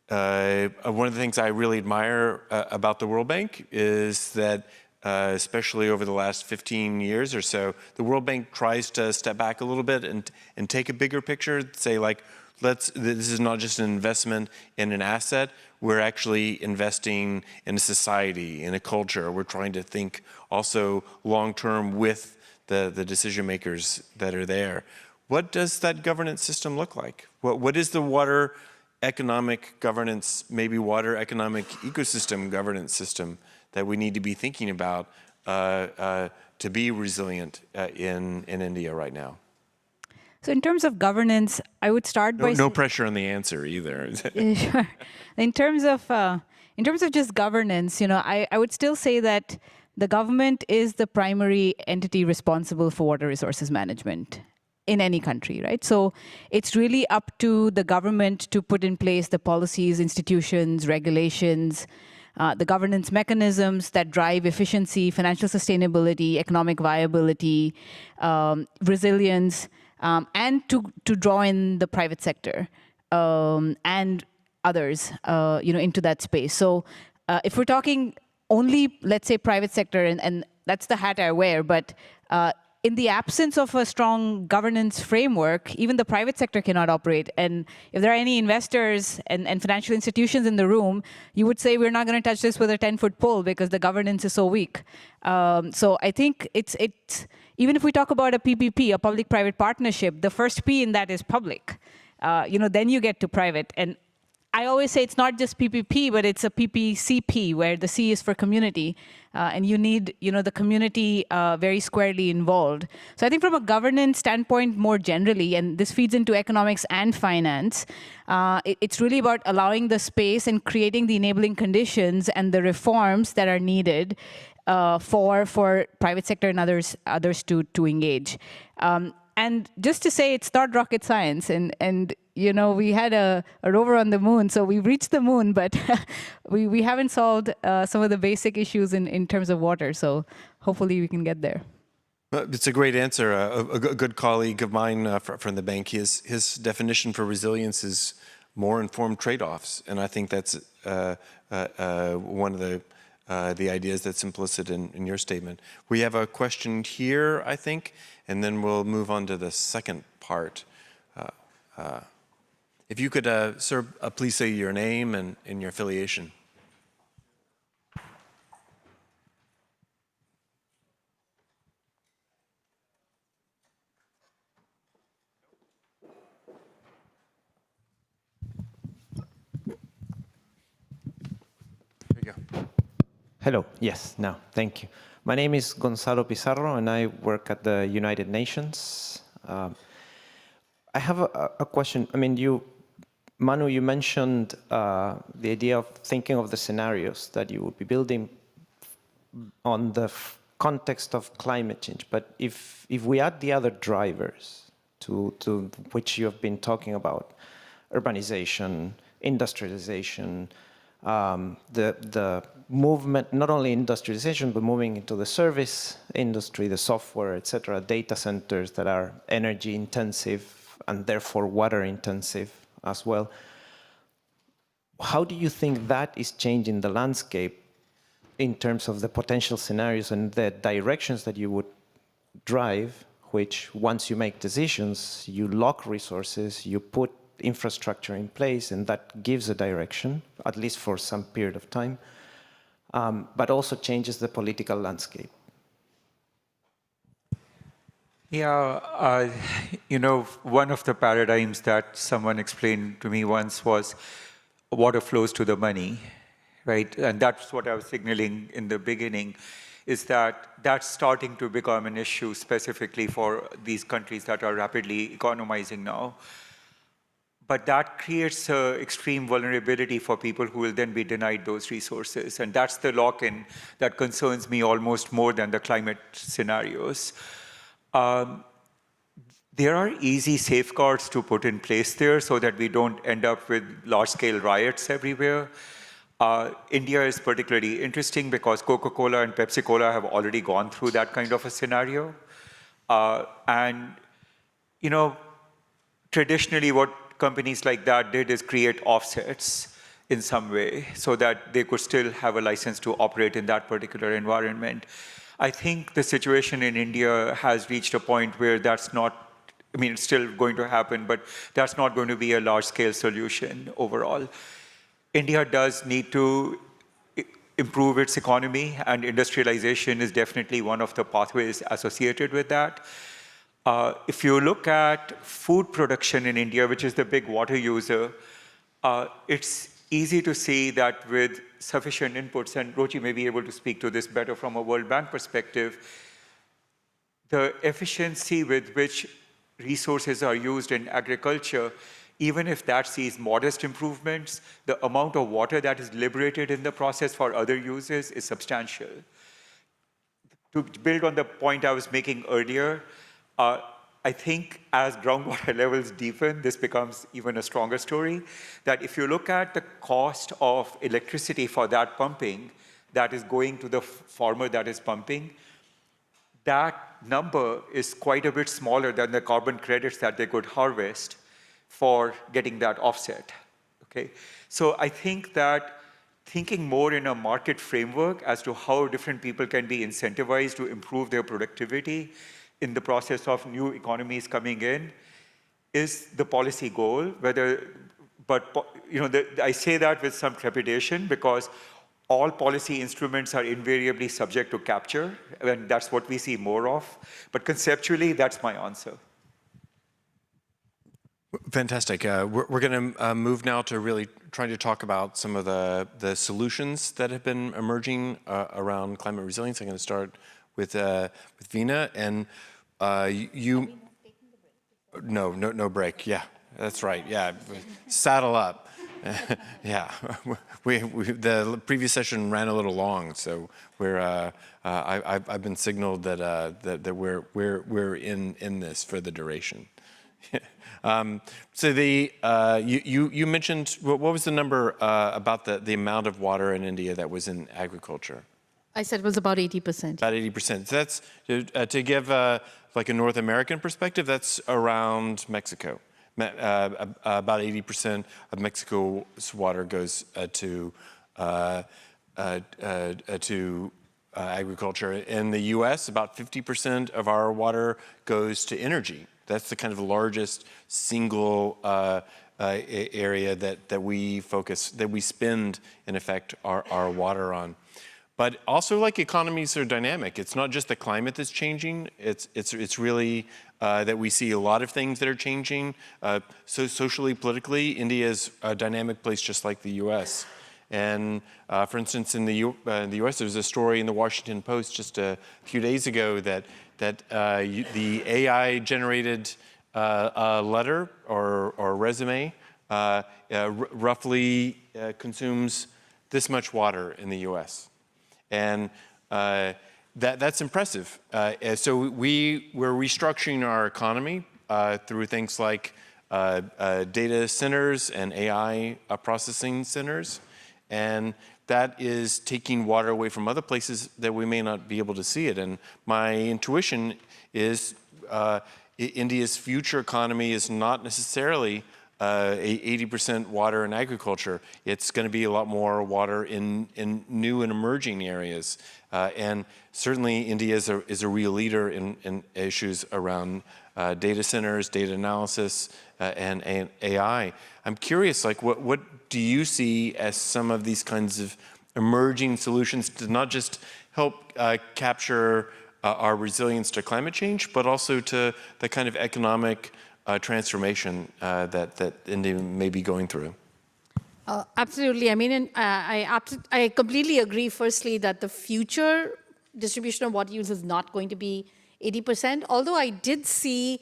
one of the things I really admire about the World Bank is that, especially over the last 15 years or so, the World Bank tries to step back a little bit and take a bigger picture, say like, this is not just an investment in an asset, we're actually investing in a society, in a culture. We're trying to think also long-term with the decision makers that are there. What does that governance system look like? What is the water economic governance, maybe water economic ecosystem governance system that we need to be thinking about to be resilient in India right now? So in terms of governance, I would start by no pressure on the answer either. Sure. In terms of just governance, I would still say that the government is the primary entity responsible for water resources management in any country, right? So it's really up to the government to put in place the policies, institutions, regulations, the governance mechanisms that drive efficiency, financial sustainability, economic viability, resilience, and to draw in the private sector and others, into that space. So if we're talking only, let's say, private sector, and that's the hat I wear, but in the absence of a strong governance framework, even the private sector cannot operate. And if there are any investors and financial institutions in the room, you would say we're not going to touch this with a 10-foot pole because the governance is so weak. So I think it's even if we talk about a PPP, a public-private partnership, the first P in that is public. Then you get to private. And I always say it's not just PPP, but it's a PPCP, where the C is for community, and you need, the community very squarely involved. So I think from a governance standpoint more generally, and this feeds into economics and finance, it's really about allowing the space and creating the enabling conditions and the reforms that are needed for private sector and others to engage. And just to say, it's not rocket science, and we had a rover on the moon, so we reached the moon, but we haven't solved some of the basic issues in terms of water, so hopefully we can get there. It's a great answer. A good colleague of mine from the bank, his definition for resilience is more informed trade-offs, and I think that's one of the ideas that's implicit in your statement. We have a question here, I think, and then we'll move on to the second part. If you could, sir, please say your name and your affiliation. There you go. Hello, yes, now, thank you. My name is Gonzalo Pizarro, and I work at the United Nations. I have a question. I mean, Manu, you mentioned the idea of thinking of the scenarios that you would be building on the context of climate change. But if we add the other drivers to which you have been talking about, urbanization, industrialization, the movement, not only industrialization, but moving into the service industry, the software, etc., data centers that are energy intensive and therefore water intensive as well. How do you think that is changing the landscape in terms of the potential scenarios and the directions that you would drive, which once you make decisions, you lock resources, you put infrastructure in place, and that gives a direction, at least for some period of time, but also changes the political landscape? Yeah, one of the paradigms that someone explained to me once was water flows to the money, right? And that's what I was signaling in the beginning. is that that's starting to become an issue specifically for these countries that are rapidly economizing now. But that creates extreme vulnerability for people who will then be denied those resources. And that's the lock-in that concerns me almost more than the climate scenarios. There are easy safeguards to put in place there so that we don't end up with large-scale riots everywhere. India is particularly interesting because Coca-Cola and Pepsi-Cola have already gone through that kind of a scenario. And, you know, traditionally what companies like that did is create offsets in some way so that they could still have a license to operate in that particular environment. I think the situation in India has reached a point where that's not, I mean, it's still going to happen, but that's not going to be a large-scale solution overall. India does need to improve its economy, and industrialization is definitely one of the pathways associated with that. If you look at food production in India, which is the big water user, it's easy to see that with sufficient inputs, and Rochi may be able to speak to this better from a World Bank perspective, the efficiency with which resources are used in agriculture, even if that sees modest improvements, the amount of water that is liberated in the process for other uses is substantial. To build on the point I was making earlier, I think as groundwater levels deepen, this becomes even a stronger story, that if you look at the cost of electricity for that pumping that is going to the farmer that is pumping, that number is quite a bit smaller than the carbon credits that they could harvest for getting that offset, okay? So I think that thinking more in a market framework as to how different people can be incentivized to improve their productivity in the process of new economies coming in is the policy goal, but you know, I say that with some trepidation because all policy instruments are invariably subject to capture, and that's what we see more of. But conceptually, that's my answer. Fantastic. We're going to move now to really trying to talk about some of the solutions that have been emerging around climate resilience. I'm going to start with Veena, and you. No break. Yeah, that's right. Yeah, saddle up. Yeah, the previous session ran a little long, so I've been signaled that we're in this for the duration. So you mentioned, what was the number about the amount of water in India that was in agriculture? I said it was about 80%. About 80%. So that's, to give like a North American perspective, that's around Mexico. About 80% of Mexico's water goes to agriculture. In the U.S., about 50% of our water goes to energy. That's the kind of largest single area that we focus, that we spend, in effect, our water on. But also, like, economies are dynamic. It's not just the climate that's changing. It's really that we see a lot of things that are changing. So socially, politically, India is a dynamic place just like the U.S. And for instance, in the U.S., there was a story in the Washington Post just a few days ago that the AI-generated letter or resume roughly consumes this much water in the U.S. And that's impressive. So we're restructuring our economy through things like data centers and AI processing centers. And that is taking water away from other places that we may not be able to see it. And my intuition is India's future economy is not necessarily 80% water in agriculture. It's going to be a lot more water in new and emerging areas. And certainly India is a real leader in issues around data centers, data analysis, and AI. I'm curious, like, what do you see as some of these kinds of emerging solutions to not just help capture our resilience to climate change, but also to the kind of economic transformation that India may be going through? Absolutely. I mean, I completely agree, firstly, that the future distribution of water use is not going to be 80%, although I did see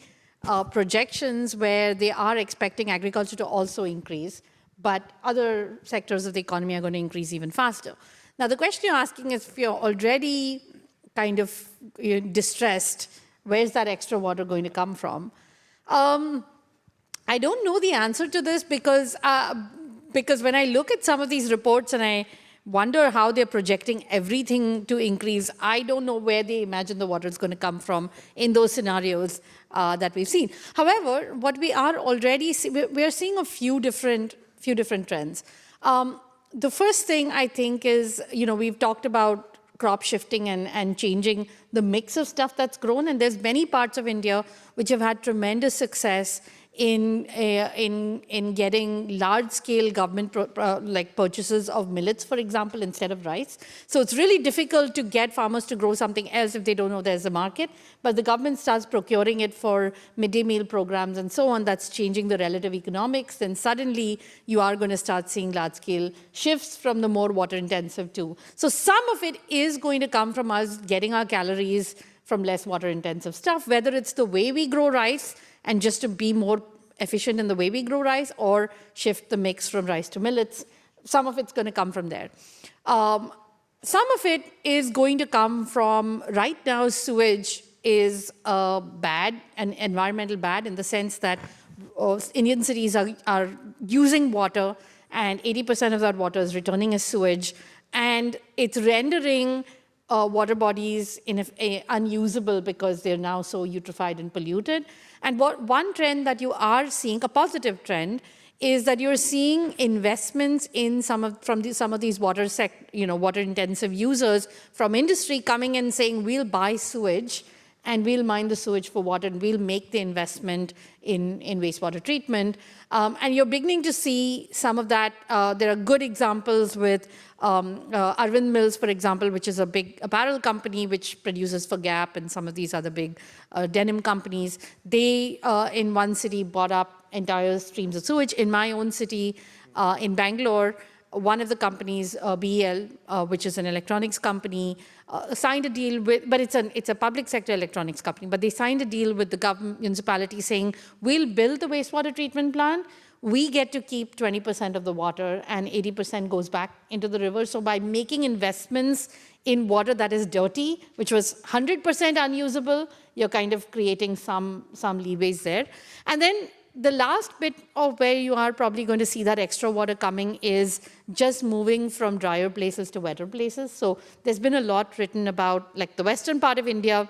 projections where they are expecting agriculture to also increase, but other sectors of the economy are going to increase even faster. Now, the question you're asking is if you're already kind of distressed, where's that extra water going to come from? I don't know the answer to this because when I look at some of these reports and I wonder how they're projecting everything to increase, I don't know where they imagine the water is going to come from in those scenarios that we've seen. However, what we are already we are seeing a few different trends. The first thing I think is, we've talked about crop shifting and changing the mix of stuff that's grown, and there's many parts of India which have had tremendous success in getting large-scale government purchases of millets, for example, instead of rice. So it's really difficult to get farmers to grow something else if they don't know there's a market. But the government starts procuring it for midday meal programs and so on. That's changing the relative economics. Then suddenly you are going to start seeing large-scale shifts from the more water-intensive to. So some of it is going to come from us getting our calories from less water-intensive stuff, whether it's the way we grow rice and just to be more efficient in the way we grow rice, or shift the mix from rice to millets. Some of it's going to come from there. Some of it is going to come from, right now, sewage is bad, and environmental bad, in the sense that Indian cities are using water, and 80% of that water is returning as sewage, and it's rendering water bodies unusable because they're now so eutrophied and polluted. And one trend that you are seeing, a positive trend, is that you're seeing investments in some of these water-intensive users from industry coming and saying, we'll buy sewage and we'll mine the sewage for water, and we'll make the investment in wastewater treatment. And you're beginning to see some of that. There are good examples with Arvind Mills, for example, which is a big apparel company which produces for Gap and some of these other big denim companies. They, in one city, bought up entire streams of sewage. In my own city, in Bangalore, one of the companies, BEL, which is an electronics company, signed a deal with, but it's a public sector electronics company, but they signed a deal with the government municipality saying, we'll build the wastewater treatment plant, we get to keep 20% of the water, and 80% goes back into the river. So by making investments in water that is dirty, which was 100% unusable, you're kind of creating some leeways there. And then the last bit of where you are probably going to see that extra water coming is just moving from drier places to wetter places. So there's been a lot written about, like, the western part of India,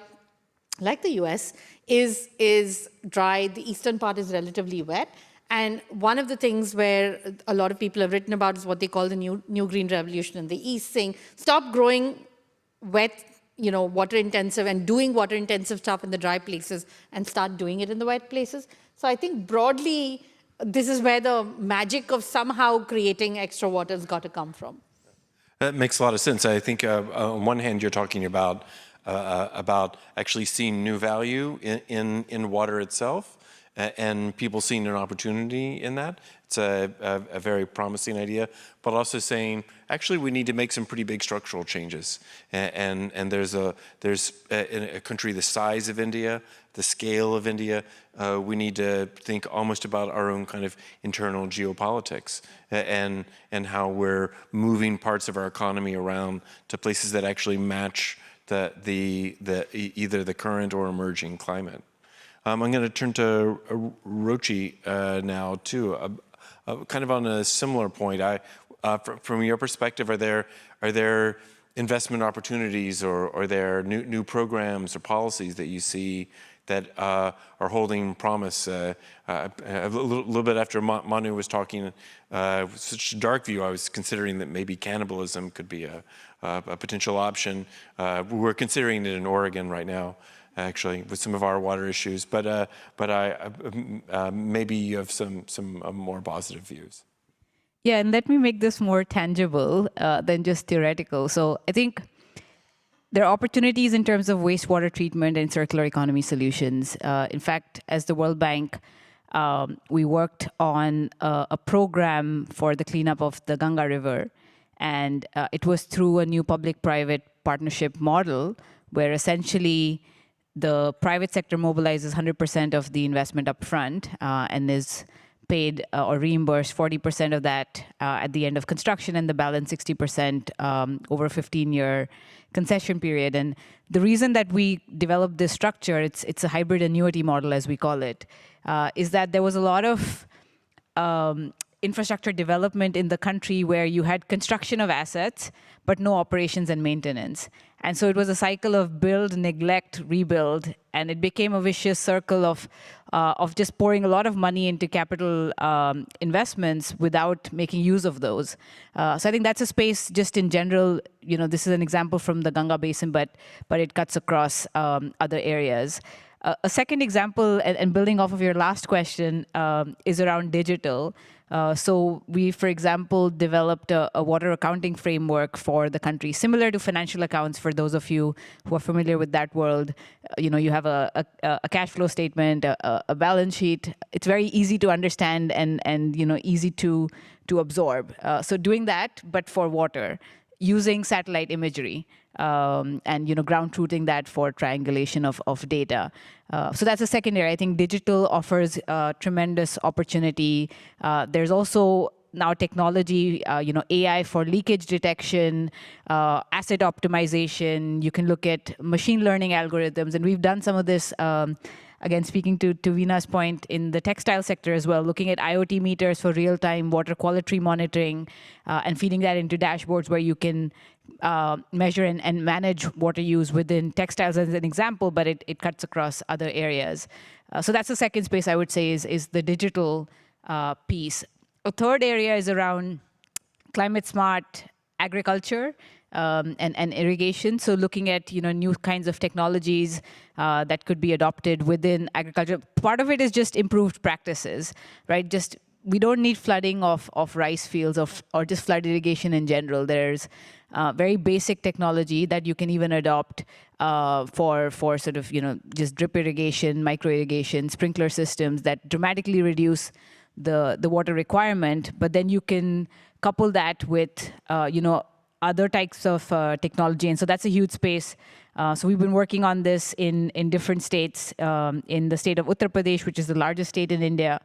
like the US, is dry. The eastern part is relatively wet. And one of the things where a lot of people have written about is what they call the new green revolution in the East, saying, stop growing wet, water intensive and doing water intensive stuff in the dry places and start doing it in the wet places. So I think broadly, this is where the magic of somehow creating extra water has got to come from. That makes a lot of sense. I think on one hand, you're talking about actually seeing new value in water itself, and people seeing an opportunity in that. It's a very promising idea, but also saying, actually, we need to make some pretty big structural changes. And there's in a country the size of India, the scale of India, we need to think almost about our own kind of internal geopolitics and how we're moving parts of our economy around to places that actually match either the current or emerging climate. I'm going to turn to Rochi now too, kind of on a similar point. From your perspective, are there investment opportunities or are there new programs or policies that you see that are holding promise? A little bit after Manu was talking, such a dark view, I was considering that maybe cannibalism could be a potential option. We're considering it in Oregon right now, actually, with some of our water issues. But maybe you have some more positive views. Yeah, and let me make this more tangible than just theoretical. So I think there are opportunities in terms of wastewater treatment and circular economy solutions. In fact, as the World Bank, we worked on a program for the cleanup of the Ganga River. And it was through a new public-private partnership model, where essentially the private sector mobilizes 100% of the investment upfront and is paid or reimbursed 40% of that at the end of construction, and the balance 60% over a 15-year concession period. And the reason that we developed this structure, it's a hybrid annuity model, as we call it, is that there was a lot of infrastructure development in the country where you had construction of assets, but no operations and maintenance. And so it was a cycle of build, neglect, rebuild, and it became a vicious circle of just pouring a lot of money into capital investments without making use of those. So I think that's a space just in general, this is an example from the Ganga Basin, but it cuts across other areas. A second example, and building off of your last question, is around digital. So we, for example, developed a water accounting framework for the country, similar to financial accounts for those of you who are familiar with that world. You have a cash flow statement, a balance sheet. It's very easy to understand and easy to absorb. So doing that, but for water, using satellite imagery. And ground truthing that for triangulation of data. So that's a second area. I think digital offers tremendous opportunity. There's also now technology, AI for leakage detection, asset optimization. You can look at machine learning algorithms, and we've done some of this. Again, speaking to Veena's point, in the textile sector as well, looking at IoT meters for real-time water quality monitoring and feeding that into dashboards where you can measure and manage water use within textiles as an example, but it cuts across other areas. So that's the second space I would say is the digital piece. A third area is around climate smart agriculture. And irrigation. So looking at new kinds of technologies that could be adopted within agriculture. Part of it is just improved practices, right? Just we don't need flooding of rice fields or just flood irrigation in general. There's very basic technology that you can even adopt for sort of just drip irrigation, micro irrigation, sprinkler systems that dramatically reduce the water requirement. But then you can couple that with other types of technology. And so that's a huge space. So we've been working on this in different states, in the state of Uttar Pradesh, which is the largest state in India,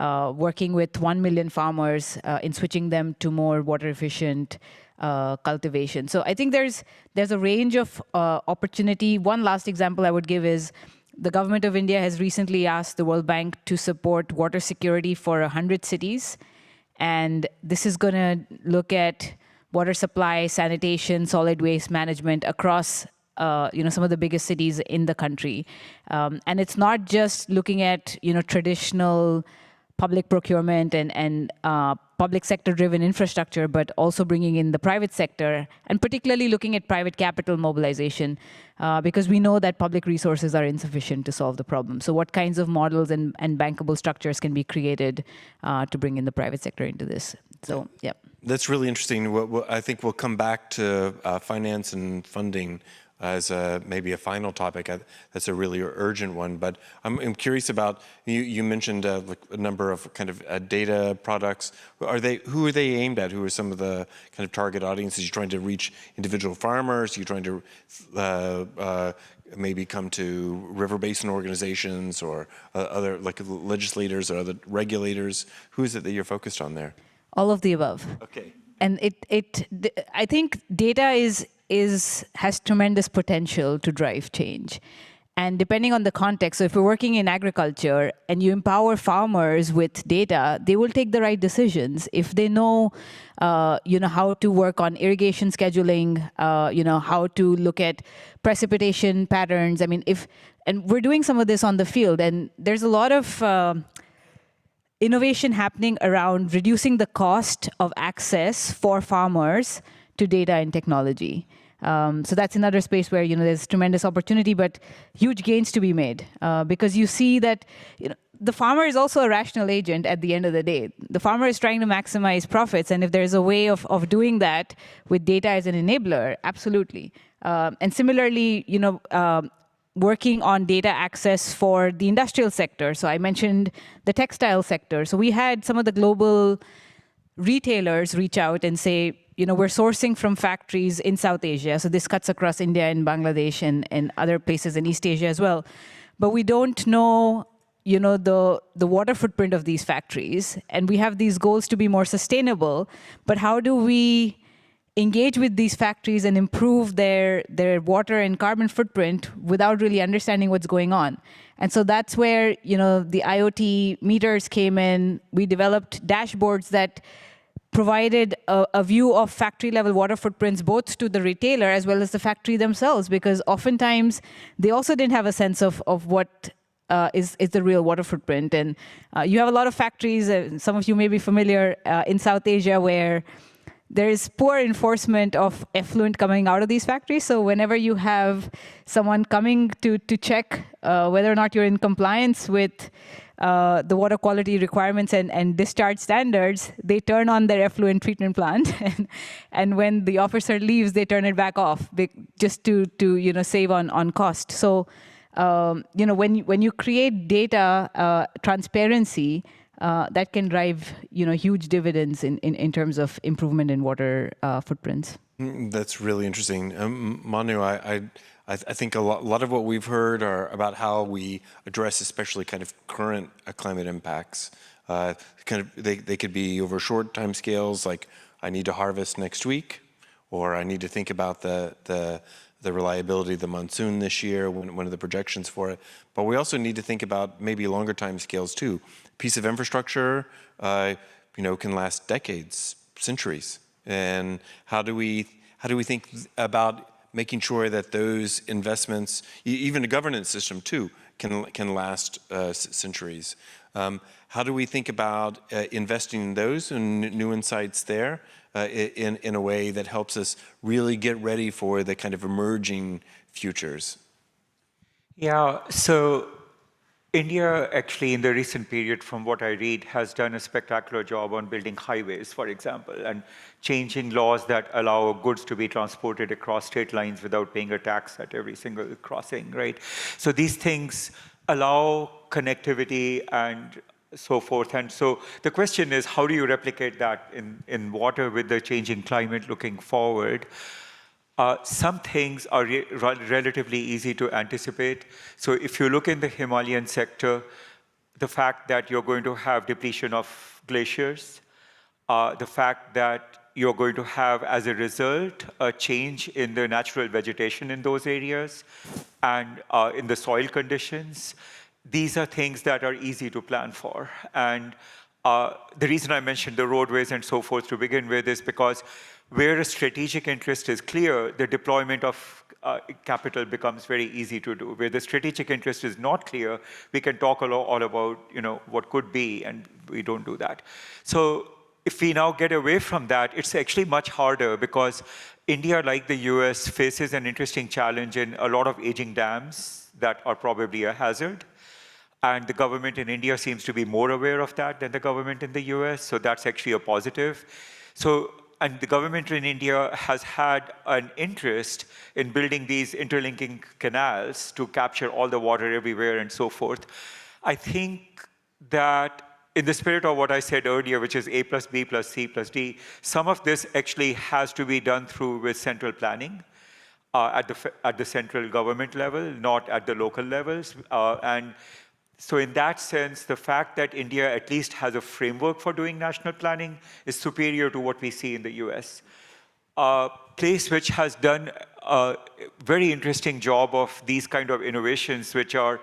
working with 1 million farmers in switching them to more water efficient cultivation. So I think there's a range of opportunity. One last example I would give is the government of India has recently asked the World Bank to support water security for 100 cities. And this is going to look at water supply, sanitation, solid waste management across some of the biggest cities in the country. And it's not just looking at traditional public procurement and public sector-driven infrastructure, but also bringing in the private sector, and particularly looking at private capital mobilization, because we know that public resources are insufficient to solve the problem. So what kinds of models and bankable structures can be created to bring in the private sector into this? So, yeah. That's really interesting. I think we'll come back to finance and funding as maybe a final topic. That's a really urgent one. But I'm curious about, you mentioned a number of kind of data products. Who are they aimed at? Who are some of the kind of target audiences? You're trying to reach individual farmers? You're trying to maybe come to river basin organizations or other legislators or other regulators? Who is it that you're focused on there? All of the above. Okay. And I think data has tremendous potential to drive change. And depending on the context, so if you're working in agriculture and you empower farmers with data, they will take the right decisions. If they know, how to work on irrigation scheduling, how to look at precipitation patterns. I mean, and we're doing some of this on the field, and there's a lot of innovation happening around reducing the cost of access for farmers to data and technology. So that's another space where there's tremendous opportunity, but huge gains to be made, because you see that the farmer is also a rational agent at the end of the day. The farmer is trying to maximize profits, and if there's a way of doing that with data as an enabler, absolutely. And similarly, working on data access for the industrial sector. So I mentioned the textile sector. So we had some of the global retailers reach out and say, we're sourcing from factories in South Asia. So this cuts across India and Bangladesh and other places in East Asia as well. But we don't know, the water footprint of these factories. And we have these goals to be more sustainable. But how do we engage with these factories and improve their water and carbon footprint without really understanding what's going on? And so that's where, the IoT meters came in. We developed dashboards that provided a view of factory level water footprints both to the retailer as well as the factory themselves, because oftentimes they also didn't have a sense of what is the real water footprint. And you have a lot of factories, some of you may be familiar, in South Asia where there is poor enforcement of effluent coming out of these factories. So whenever you have someone coming to check whether or not you're in compliance with the water quality requirements and discharge standards, they turn on their effluent treatment plant, and when the officer leaves, they turn it back off just to save on cost. So when you create data transparency, that can drive huge dividends in terms of improvement in water footprints. That's really interesting. Manu, I think a lot of what we've heard are about how we address especially kind of current climate impacts. They could be over short time scales, like I need to harvest next week, or I need to think about the reliability of the monsoon this year, one of the projections for it. But we also need to think about maybe longer time scales too. A piece of infrastructure, can last decades, centuries. And how do we think about making sure that those investments, even a governance system too, can last centuries? How do we think about investing in those and new insights there in a way that helps us really get ready for the kind of emerging futures? Yeah, so India actually in the recent period, from what I read, has done a spectacular job on building highways, for example, and changing laws that allow goods to be transported across state lines without paying a tax at every single crossing, right? So these things allow connectivity and so forth. And so the question is, how do you replicate that in water with the changing climate looking forward? Some things are relatively easy to anticipate. So if you look in the Himalayan sector, the fact that you're going to have depletion of glaciers, the fact that you're going to have, as a result, a change in the natural vegetation in those areas and in the soil conditions, these are things that are easy to plan for. And the reason I mentioned the roadways and so forth to begin with is because where a strategic interest is clear, the deployment of capital becomes very easy to do. Where the strategic interest is not clear, we can talk all about what could be, and we don't do that. So if we now get away from that, it's actually much harder because India, like the US, faces an interesting challenge in a lot of aging dams that are probably a hazard. And the government in India seems to be more aware of that than the government in the US, so that's actually a positive. And the government in India has had an interest in building these interlinking canals to capture all the water everywhere and so forth. I think that in the spirit of what I said earlier, which is A plus B plus C plus D, some of this actually has to be done through with central planning at the central government level, not at the local levels. And so in that sense, the fact that India at least has a framework for doing national planning is superior to what we see in the US. A place which has done a very interesting job of these kind of innovations, which are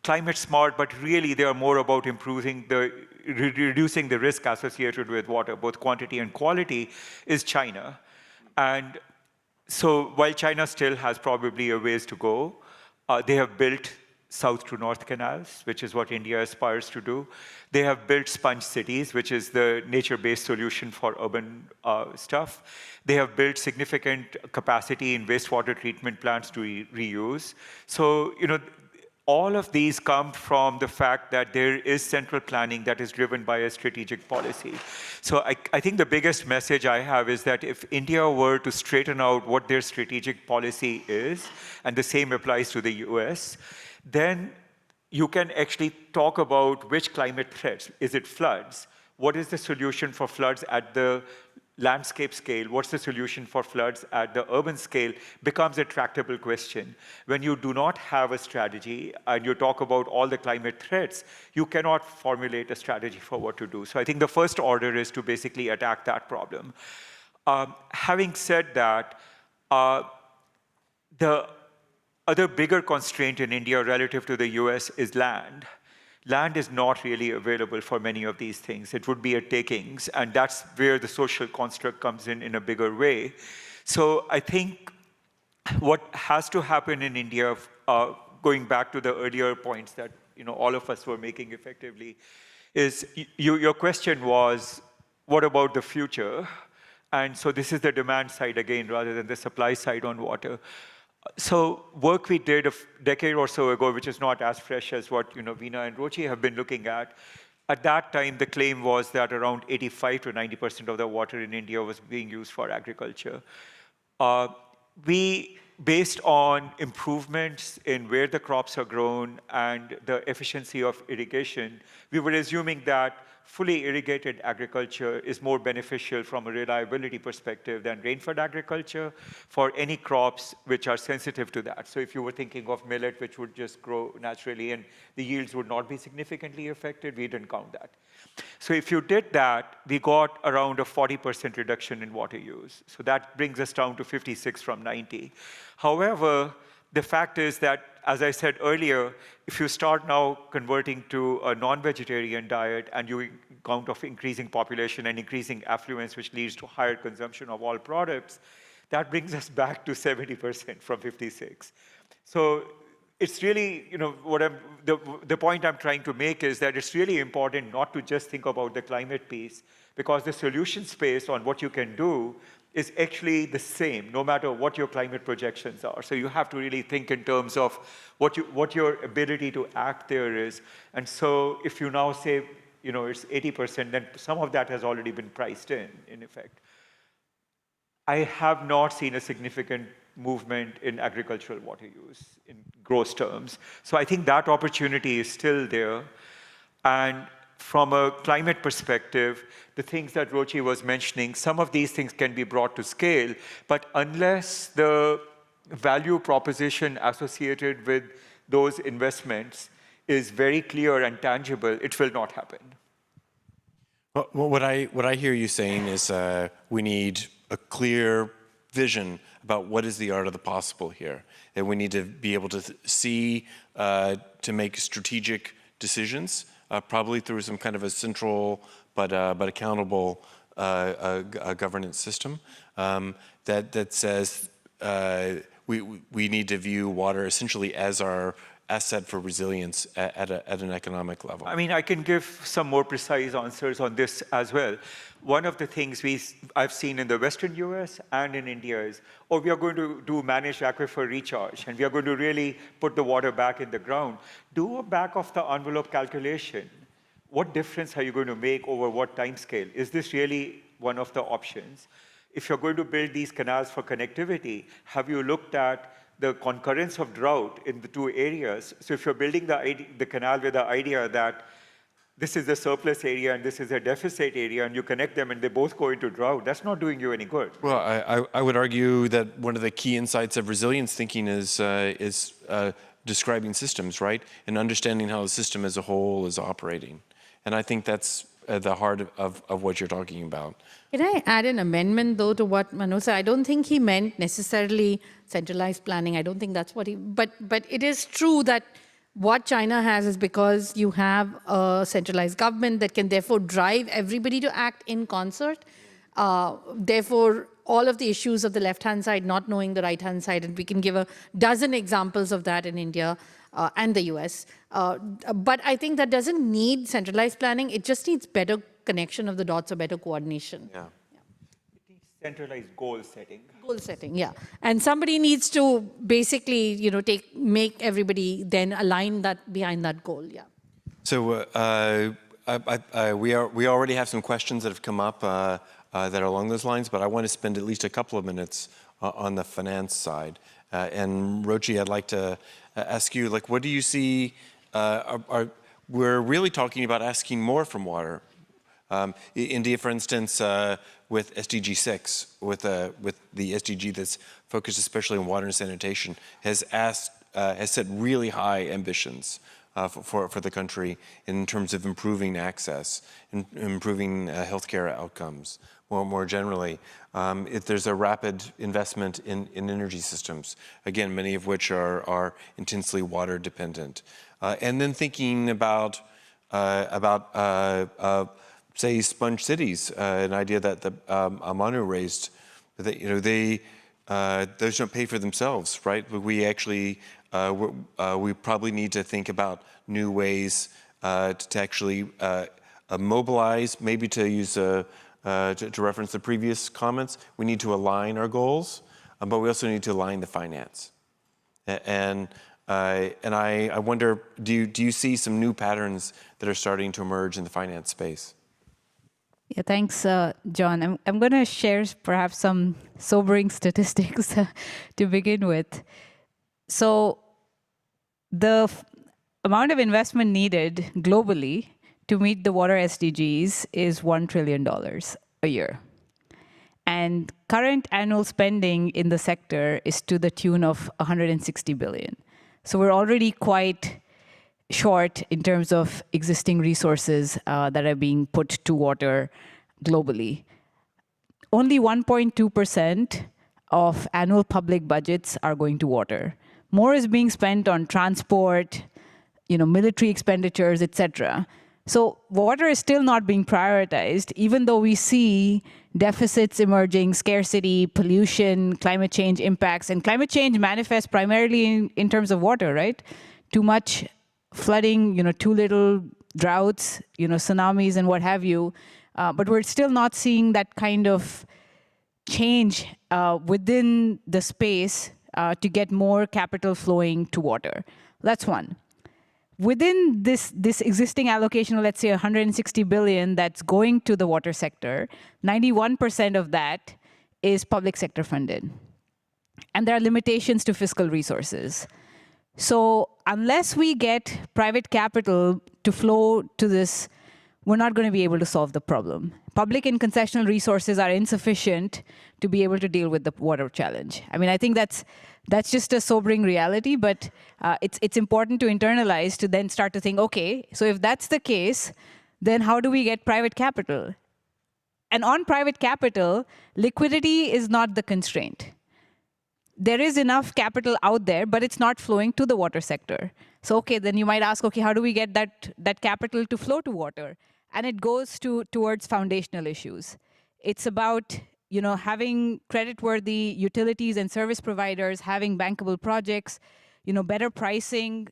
climate smart, but really they are more about reducing the risk associated with water, both quantity and quality, is China. And so while China still has probably a ways to go, they have built south to north canals, which is what India aspires to do. They have built sponge cities, which is the nature-based solution for urban stuff. They have built significant capacity in wastewater treatment plants to reuse. So, all of these come from the fact that there is central planning that is driven by a strategic policy. So I think the biggest message I have is that if India were to straighten out what their strategic policy is, and the same applies to the US, then you can actually talk about which climate threats. Is it floods? What is the solution for floods at the landscape scale, what's the solution for floods at the urban scale, becomes a tractable question. When you do not have a strategy and you talk about all the climate threats, you cannot formulate a strategy for what to do. So I think the first order is to basically attack that problem. Having said that, the other bigger constraint in India relative to the US is land. Land is not really available for many of these things. It would be a takings, and that's where the social construct comes in a bigger way. So I think what has to happen in India, going back to the earlier points that all of us were making effectively, is your question was, what about the future? And so this is the demand side again, rather than the supply side on water. So work we did a decade or so ago, which is not as fresh as what Veena and Rochi have been looking at that time, the claim was that around 85 to 90% of the water in India was being used for agriculture. We, based on improvements in where the crops are grown and the efficiency of irrigation, we were assuming that fully irrigated agriculture is more beneficial from a reliability perspective than rain-fed agriculture for any crops which are sensitive to that. So if you were thinking of millet, which would just grow naturally and the yields would not be significantly affected, we didn't count that. So if you did that, we got around a 40% reduction in water use. So that brings us down to 56 from 90. However, the fact is that, as I said earlier, if you start now converting to a non-vegetarian diet and you count of increasing population and increasing affluence, which leads to higher consumption of all products, that brings us back to 70% from 56. So it's really, the point I'm trying to make is that it's really important not to just think about the climate piece, because the solution space on what you can do is actually the same, no matter what your climate projections are. So you have to really think in terms of what your ability to act there is. And so if you now say, it's 80%, then some of that has already been priced in effect. I have not seen a significant movement in agricultural water use in gross terms. So I think that opportunity is still there. And from a climate perspective, the things that Rochi was mentioning, some of these things can be brought to scale, but unless the value proposition associated with those investments is very clear and tangible, it will not happen. Well, what I hear you saying is we need a clear vision about what is the art of the possible here, and we need to be able to see, to make strategic decisions, probably through some kind of a central but accountable governance system that says we need to view water essentially as our asset for resilience at an economic level. I mean, I can give some more precise answers on this as well. One of the things I've seen in the Western US and in India is, we are going to do managed aquifer recharge, and we are going to really put the water back in the ground. Do a back of the envelope calculation. What difference are you going to make over what time scale? Is this really one of the options? If you're going to build these canals for connectivity, have you looked at the concurrence of drought in the two areas? So if you're building the canal with the idea that this is the surplus area and this is a deficit area, and you connect them and they both go into drought, that's not doing you any good. Well, I would argue that one of the key insights of resilience thinking is describing systems, right? And understanding how the system as a whole is operating. And I think that's at the heart of what you're talking about. Can I add an amendment, though, to what Manu said? I don't think he meant necessarily centralized planning. I don't think that's what he... But it is true that what China has is because you have a centralized government that can therefore drive everybody to act in concert. Therefore, all of the issues of the left-hand side not knowing the right-hand side, and we can give a dozen examples of that in India and the US. But I think that doesn't need centralized planning. It just needs better connection of the dots or better coordination. Yeah. It needs centralized goal setting. Goal setting, yeah. And somebody needs to basically, make everybody then align that behind that goal, yeah. So we already have some questions that have come up that are along those lines, but I want to spend at least a couple of minutes on the finance side. And Rochi, I'd like to ask you, what do you see, we're really talking about asking more from water. India, for instance, with SDG 6, with the SDG that's focused especially on water and sanitation, has set really high ambitions for the country in terms of improving access, improving healthcare outcomes. More generally, there's a rapid investment in energy systems, again, many of which are intensely water dependent. And then thinking about say, sponge cities, an idea that Upmanu raised, that those don't pay for themselves, right? But we actually we probably need to think about new ways to actually mobilize, maybe to use to reference the previous comments. We need to align our goals, but we also need to align the finance. And I wonder, do you see some new patterns that are starting to emerge in the finance space? Yeah, thanks, John. I'm going to share perhaps some sobering statistics to begin with. So the amount of investment needed globally to meet the water SDGs is $1 trillion a year. And current annual spending in the sector is to the tune of 160 billion. So we're already quite short in terms of existing resources that are being put to water globally. Only 1.2% of annual public budgets are going to water. More is being spent on transport, military expenditures, etc. So water is still not being prioritized, even though we see deficits emerging, scarcity, pollution, climate change impacts. And climate change manifests primarily in terms of water, right? Too much flooding, too little droughts, tsunamis and what have you. But we're still not seeing that kind of change within the space to get more capital flowing to water. That's one. Within this existing allocation of, let's say, 160 billion that's going to the water sector, 91% of that is public sector funded. And there are limitations to fiscal resources. So unless we get private capital to flow to this, we're not going to be able to solve the problem. Public and concessional resources are insufficient to be able to deal with the water challenge. I mean, I think that's just a sobering reality, but it's important to internalize to then start to think, okay, so if that's the case, then how do we get private capital? And on private capital, liquidity is not the constraint. There is enough capital out there, but it's not flowing to the water sector. So, okay, then you might ask, okay, how do we get that capital to flow to water? And it goes towards foundational issues. It's about having creditworthy utilities and service providers, having bankable projects, better pricing,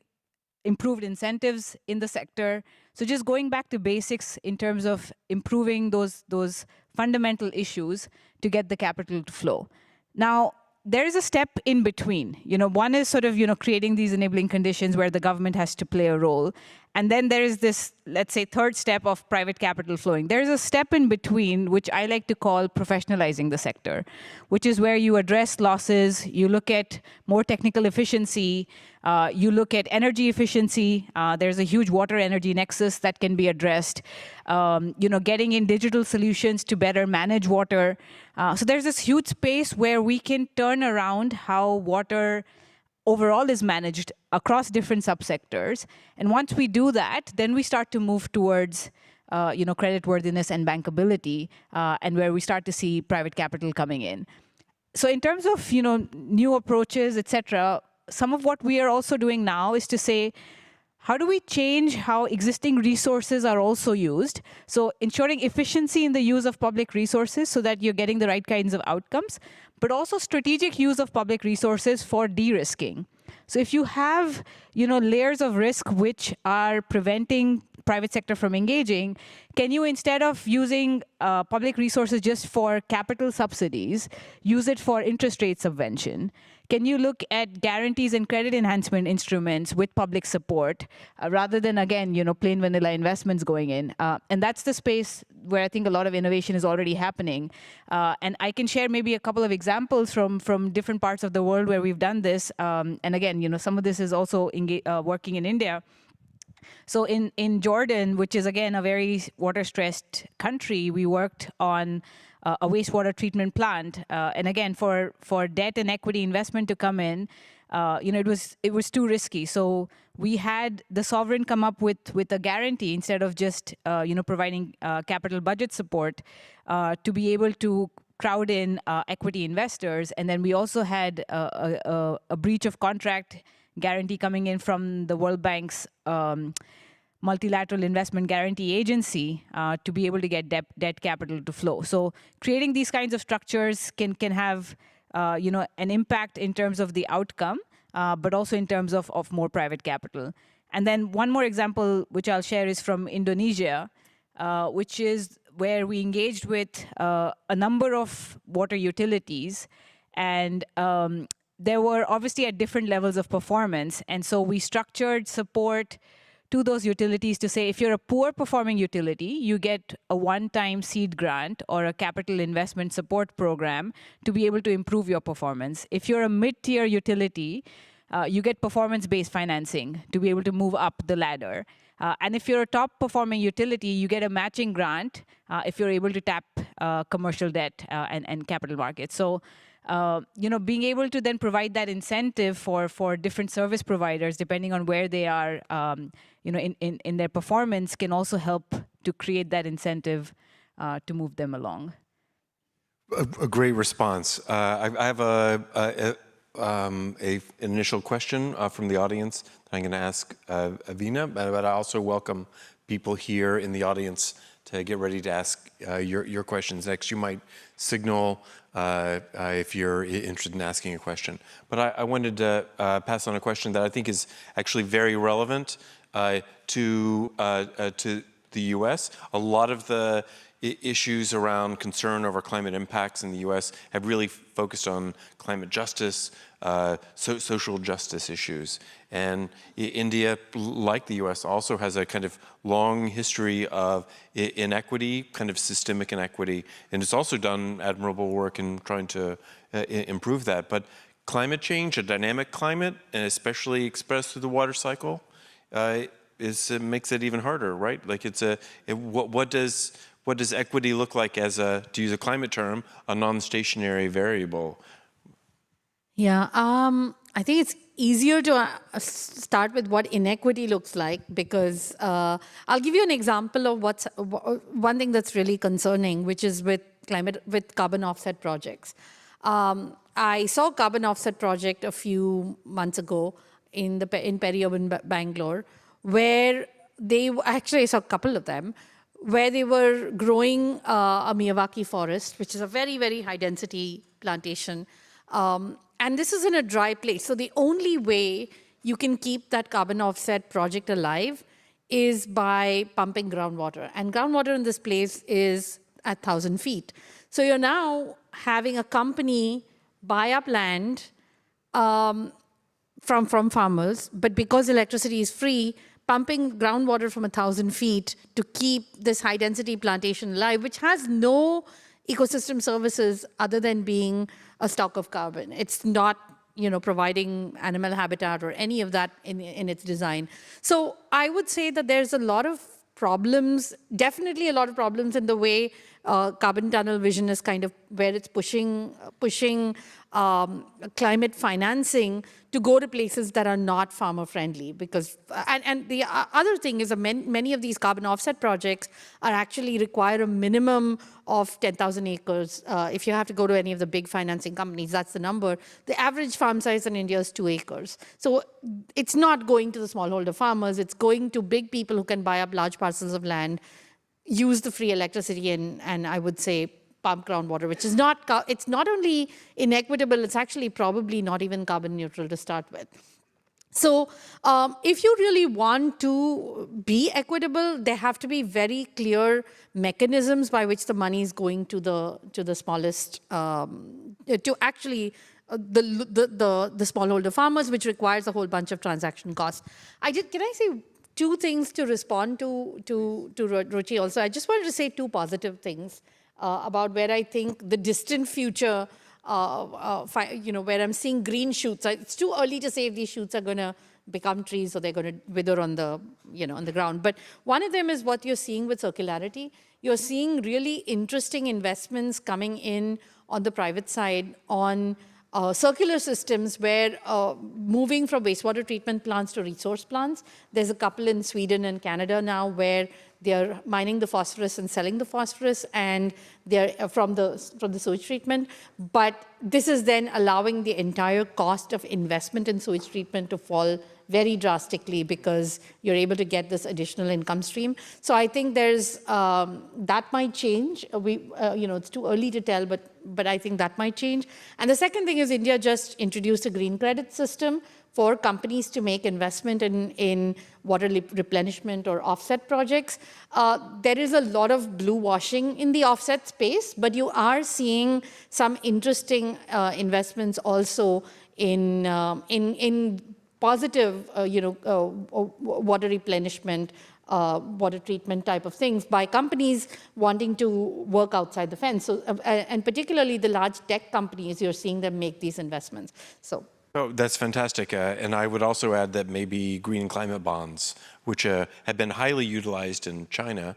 improved incentives in the sector. So just going back to basics in terms of improving those fundamental issues to get the capital to flow. Now, there is a step in between. One is sort of, creating these enabling conditions where the government has to play a role. And then there is this, let's say, third step of private capital flowing. There is a step in between, which I like to call professionalizing the sector, which is where you address losses, you look at more technical efficiency, you look at energy efficiency. There's a huge water energy nexus that can be addressed. Getting in digital solutions to better manage water. So there's this huge space where we can turn around how water overall is managed across different subsectors. And once we do that, then we start to move towards creditworthiness and bankability, and where we start to see private capital coming in. So in terms of new approaches, etc., some of what we are also doing now is to say, how do we change how existing resources are also used? So ensuring efficiency in the use of public resources so that you're getting the right kinds of outcomes, but also strategic use of public resources for de-risking. So if you have layers of risk which are preventing private sector from engaging, can you, instead of using public resources just for capital subsidies, use it for interest rate subvention? Can you look at guarantees and credit enhancement instruments with public support rather than, again, plain vanilla investments going in? And that's the space where I think a lot of innovation is already happening. And I can share maybe a couple of examples from different parts of the world where we've done this. And again, some of this is also working in India. So in Jordan, which is again a very water-stressed country, we worked on a wastewater treatment plant. And again, for debt and equity investment to come in, it was too risky. So we had the sovereign come up with a guarantee instead of just providing capital budget support to be able to crowd in equity investors. And then we also had a breach of contract guarantee coming in from the World Bank's multilateral investment guarantee agency to be able to get debt capital to flow. So creating these kinds of structures can have an impact in terms of the outcome, but also in terms of more private capital. And then one more example, which I'll share, is from Indonesia, which is where we engaged with a number of water utilities, and there were obviously at different levels of performance. And so we structured support to those utilities to say, if you're a poor performing utility, you get a one-time seed grant or a capital investment support program to be able to improve your performance. If you're a mid-tier utility, you get performance-based financing to be able to move up the ladder. And if you're a top-performing utility, you get a matching grant if you're able to tap commercial debt and capital markets. So, being able to then provide that incentive for different service providers, depending on where they are, in their performance, can also help to create that incentive to move them along. A great response. I have an initial question from the audience that I'm going to ask Veena, but I also welcome people here in the audience to get ready to ask your questions next. You might signal if you're interested in asking a question. But I wanted to pass on a question that I think is actually very relevant to the U.S. A lot of the issues around concern over climate impacts in the U.S. have really focused on climate justice, social justice issues. And India, like the U.S., also has a kind of long history of inequity, kind of systemic inequity, and it's also done admirable work in trying to improve that. But climate change, a dynamic climate, and especially expressed through the water cycle, makes it even harder, right? Like what does equity look like as to use a climate term, a non-stationary variable? Yeah, I think it's easier to start with what inequity looks like, because I'll give you an example of one thing that's really concerning, which is with carbon offset projects. I saw a carbon offset project a few months ago in peri-urban Bangalore, where I saw a couple of them, where they were growing a Miyawaki forest, which is a very, very high density plantation. And this is in a dry place. So the only way you can keep that carbon offset project alive is by pumping groundwater. And groundwater in this place is at 1,000 feet. So you're now having a company buy up land from farmers, but because electricity is free, pumping groundwater from 1,000 feet to keep this high density plantation alive, which has no ecosystem services other than being a stock of carbon. It's not, providing animal habitat or any of that in its design. So I would say that there's a lot of problems, definitely a lot of problems in the way carbon tunnel vision is kind of where it's pushing climate financing to go to places that are not farmer friendly. Because and the other thing is many of these carbon offset projects are actually require a minimum of 10,000 acres. If you have to go to any of the big financing companies, that's the number. The average farm size in India is 2 acres. So it's not going to the smallholder farmers. It's going to big people who can buy up large parcels of land, use the free electricity, and I would say pump groundwater, which is it's not only inequitable, it's actually probably not even carbon neutral to start with. So if you really want to be equitable, there have to be very clear mechanisms by which the money is going to the smallest, to actually the smallholder farmers, which requires a whole bunch of transaction costs. Can I say two things to respond to Rochi also? I just wanted to say two positive things about where I think the distant future, where I'm seeing green shoots. It's too early to say if these shoots are going to become trees, so they're going to wither on the, on the ground. But one of them is what you're seeing with circularity. You're seeing really interesting investments coming in on the private side on circular systems where moving from wastewater treatment plants to resource plants. There's a couple in Sweden and Canada now where they're mining the phosphorus and selling the phosphorus, and they're from the sewage treatment. But this is then allowing the entire cost of investment in sewage treatment to fall very drastically because you're able to get this additional income stream. So I think there's that might change. It's too early to tell, but I think that might change. And the second thing is India just introduced a green credit system for companies to make investment in water replenishment or offset projects. There is a lot of blue washing in the offset space, but you are seeing some interesting investments also in positive, water replenishment, water treatment type of things by companies wanting to work outside the fence. So, and particularly the large tech companies, you're seeing them make these investments. So. Oh, that's fantastic. And I would also add that maybe green climate bonds, which have been highly utilized in China,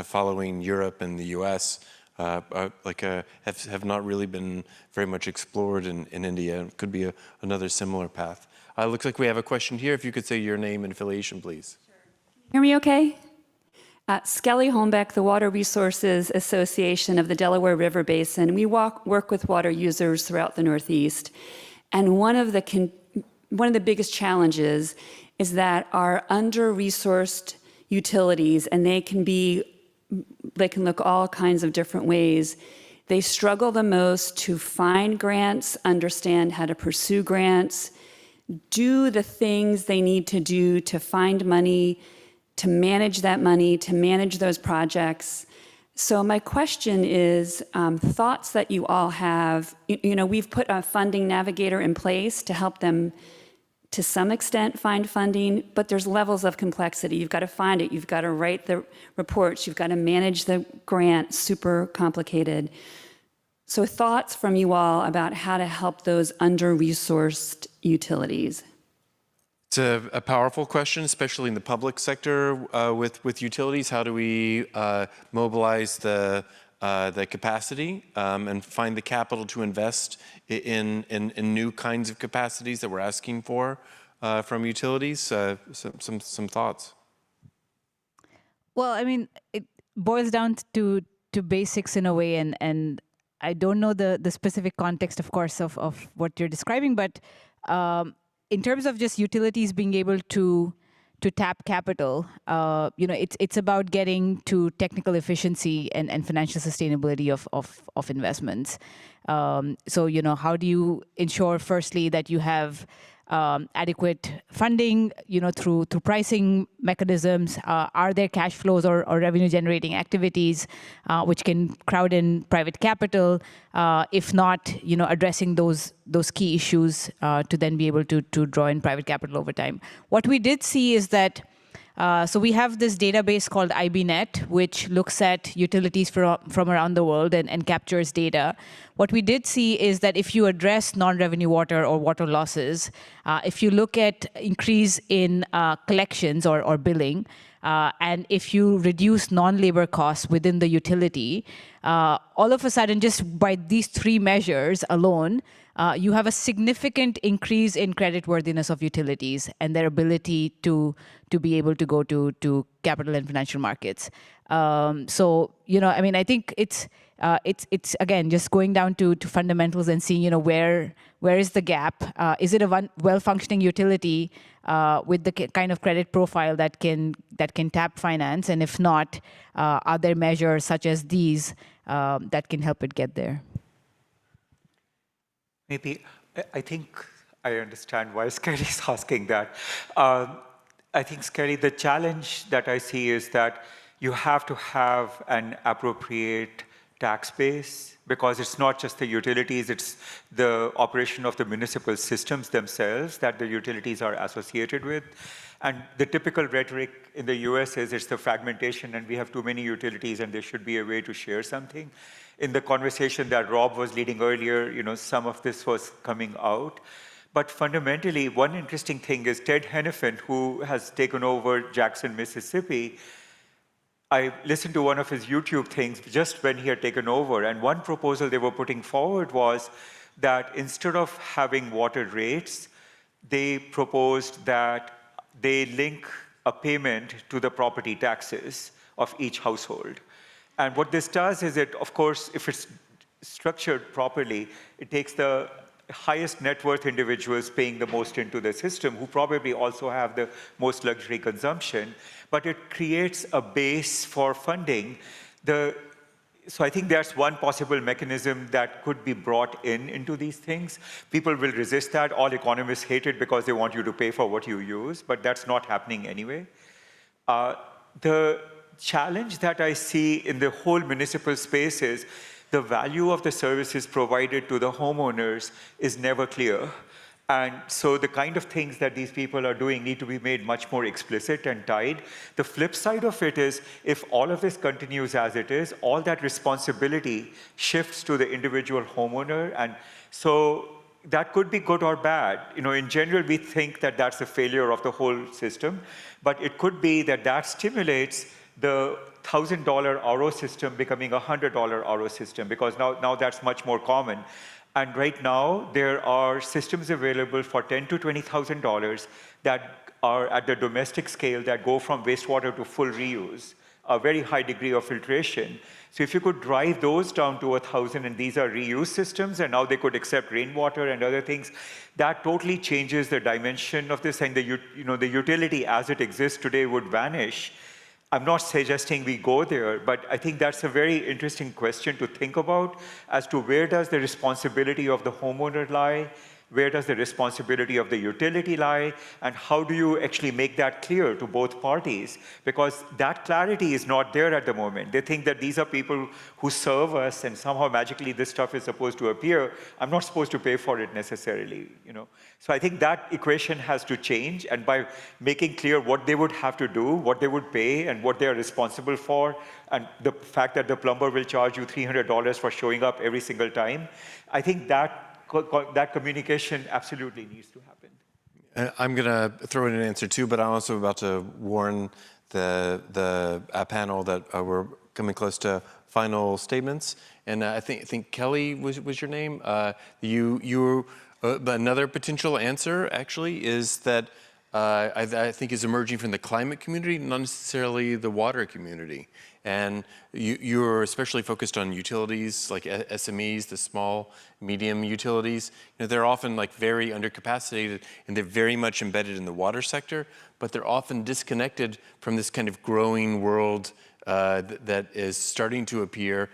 following Europe and the US, have not really been very much explored in India. It could be another similar path. Looks like we have a question here. If you could say your name and affiliation, please. Sure. Hear me okay? Skelly Holmbeck, the Water Resources Association of the Delaware River Basin. We work with water users throughout the Northeast. And one of the biggest challenges is that our under-resourced utilities, and they can look all kinds of different ways. They struggle the most to find grants, understand how to pursue grants, do the things they need to do to find money, to manage that money, to manage those projects. So my question is, thoughts that you all have. We've put a funding navigator in place to help them to some extent find funding, but there's levels of complexity. You've got to find it, you've got to write the reports, you've got to manage the grant, super complicated. So thoughts from you all about how to help those under-resourced utilities. It's a powerful question, especially in the public sector with utilities. How do we mobilize the capacity and find the capital to invest in new kinds of capacities that we're asking for from utilities? Some thoughts. Well, I mean, it boils down to basics in a way, and I don't know the specific context, of course, of what you're describing, but in terms of just utilities being able to tap capital, it's about getting to technical efficiency and financial sustainability of investments. So, how do you ensure, firstly, that you have adequate funding, through pricing mechanisms? Are there cash flows or revenue generating activities which can crowd in private capital? If not, addressing those key issues to then be able to draw in private capital over time. What we did see is that so we have this database called IBNet, which looks at utilities from around the world and captures data. What we did see is that if you address non-revenue water or water losses, if you look at increase in collections or billing, and if you reduce non-labor costs within the utility, all of a sudden, just by these three measures alone, you have a significant increase in creditworthiness of utilities and their ability to be able to go to capital and financial markets. So, I think it's again just going down to fundamentals and seeing, where is the gap? Is it a well-functioning utility with the kind of credit profile that can tap finance? And if not, are there measures such as these that can help it get there? Maybe, I think I understand why Skelly is asking that. I think, Skelly, the challenge that I see is that you have to have an appropriate tax base, because it's not just the utilities, it's the operation of the municipal systems themselves that the utilities are associated with. And the typical rhetoric in the US is it's the fragmentation and we have too many utilities and there should be a way to share something. In the conversation that Rob was leading earlier, some of this was coming out. But fundamentally, one interesting thing is Ted Hennepin, who has taken over Jackson, Mississippi. I listened to one of his YouTube things just when he had taken over, and one proposal they were putting forward was that instead of having water rates, they proposed that they link a payment to the property taxes of each household. And what this does is it, of course, if it's structured properly, it takes the highest net worth individuals paying the most into the system, who probably also have the most luxury consumption, but it creates a base for funding. So I think that's one possible mechanism that could be brought into these things. People will resist that. All economists hate it because they want you to pay for what you use, but that's not happening anyway. The challenge that I see in the whole municipal space is the value of the services provided to the homeowners is never clear. And so the kind of things that these people are doing need to be made much more explicit and tied. The flip side of it is, if all of this continues as it is, all that responsibility shifts to the individual homeowner. And so that could be good or bad. In general, we think that that's a failure of the whole system, but it could be that that stimulates the $1,000 RO system becoming a $100 RO system, because now that's much more common. And right now, there are systems available for $10,000 to $20,000 that are at the domestic scale that go from wastewater to full reuse, a very high degree of filtration. So if you could drive those down to 1,000, and these are reuse systems, and now they could accept rainwater and other things, that totally changes the dimension of this, and the utility as it exists today would vanish. I'm not suggesting we go there, but I think that's a very interesting question to think about as to where does the responsibility of the homeowner lie, where does the responsibility of the utility lie, and how do you actually make that clear to both parties? Because that clarity is not there at the moment. They think that these are people who serve us, and somehow magically this stuff is supposed to appear. I'm not supposed to pay for it necessarily, So I think that equation has to change, and by making clear what they would have to do, what they would pay, and what they are responsible for, and the fact that the plumber will charge you $300 for showing up every single time, I think that communication absolutely needs to happen. I'm going to throw in an answer too, but I'm also about to warn the panel that we're coming close to final statements. And I think Kelly was your name. Another potential answer actually is that I think is emerging from the climate community, not necessarily the water community. And you're especially focused on utilities like SMEs, the small, medium utilities. They're often very undercapacitated, and they're very much embedded in the water sector, but they're often disconnected from this kind of growing world that is starting to appear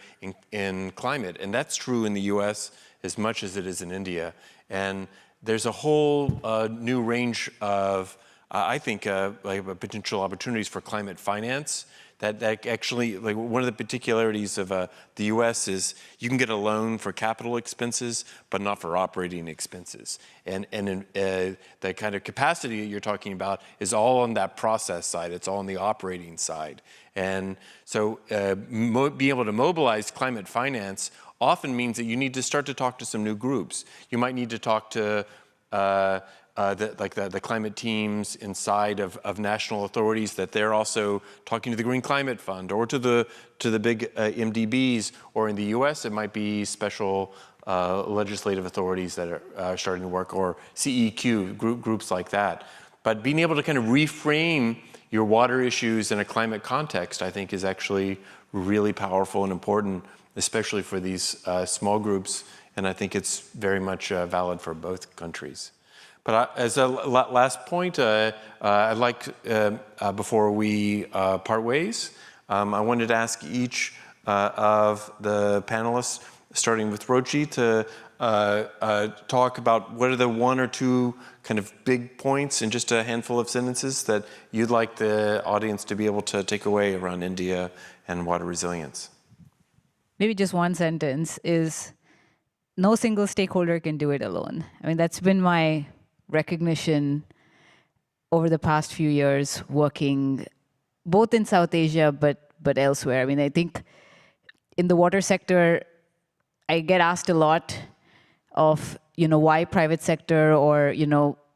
in climate. And that's true in the US as much as it is in India. And there's a whole new range of, I think, potential opportunities for climate finance. That actually, one of the particularities of the U.S. is you can get a loan for capital expenses, but not for operating expenses. And the kind of capacity you're talking about is all on that process side. It's all on the operating side. And so being able to mobilize climate finance often means that you need to start to talk to some new groups. You might need to talk to the climate teams inside of national authorities, that they're also talking to the Green Climate Fund or to the big MDBs, or in the US it might be special legislative authorities that are starting to work, or CEQ, groups like that. But being able to kind of reframe your water issues in a climate context, I think, is actually really powerful and important, especially for these small groups, and I think it's very much valid for both countries. But as a last point, I'd like, before we part ways, I wanted to ask each of the panelists, starting with Rochi, to talk about what are the one or two kind of big points in just a handful of sentences that you'd like the audience to be able to take away around India and water resilience. Maybe just one sentence is, no single stakeholder can do it alone. I mean, that's been my recognition over the past few years, working both in South Asia, but elsewhere. I mean, I think in the water sector, I get asked a lot of, why private sector or,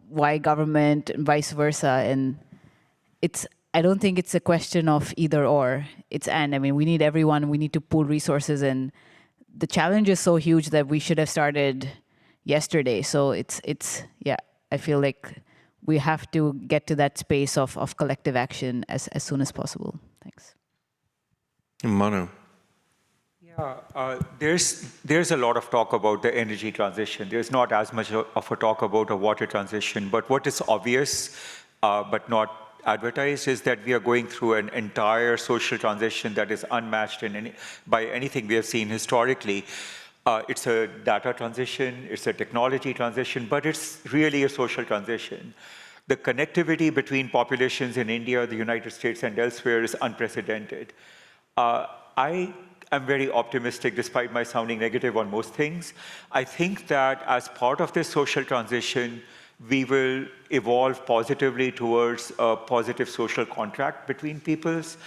why government and vice versa. And I don't think it's a question of either or, it's and. I mean, we need everyone, we need to pool resources, and the challenge is so huge that we should have started yesterday. So yeah, I feel like we have to get to that space of collective action as soon as possible. Thanks. Manu. Yeah, there's a lot of talk about the energy transition. There's not as much of a talk about a water transition, but what is obvious but not advertised is that we are going through an entire social transition that is unmatched by anything we have seen historically. It's a data transition, it's a technology transition, but it's really a social transition. The connectivity between populations in India, the United States, and elsewhere is unprecedented. I am very optimistic, despite my sounding negative on most things. I think that as part of this social transition, we will evolve positively towards a positive social contract between peoples.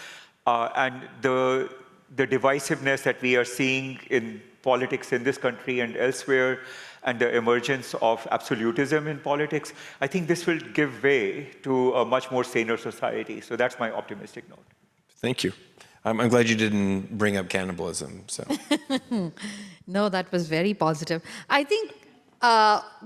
And the divisiveness that we are seeing in politics in this country and elsewhere, and the emergence of absolutism in politics, I think this will give way to a much more saner society. So that's my optimistic note. Thank you. I'm glad you didn't bring up cannibalism. So. No, that was very positive. I think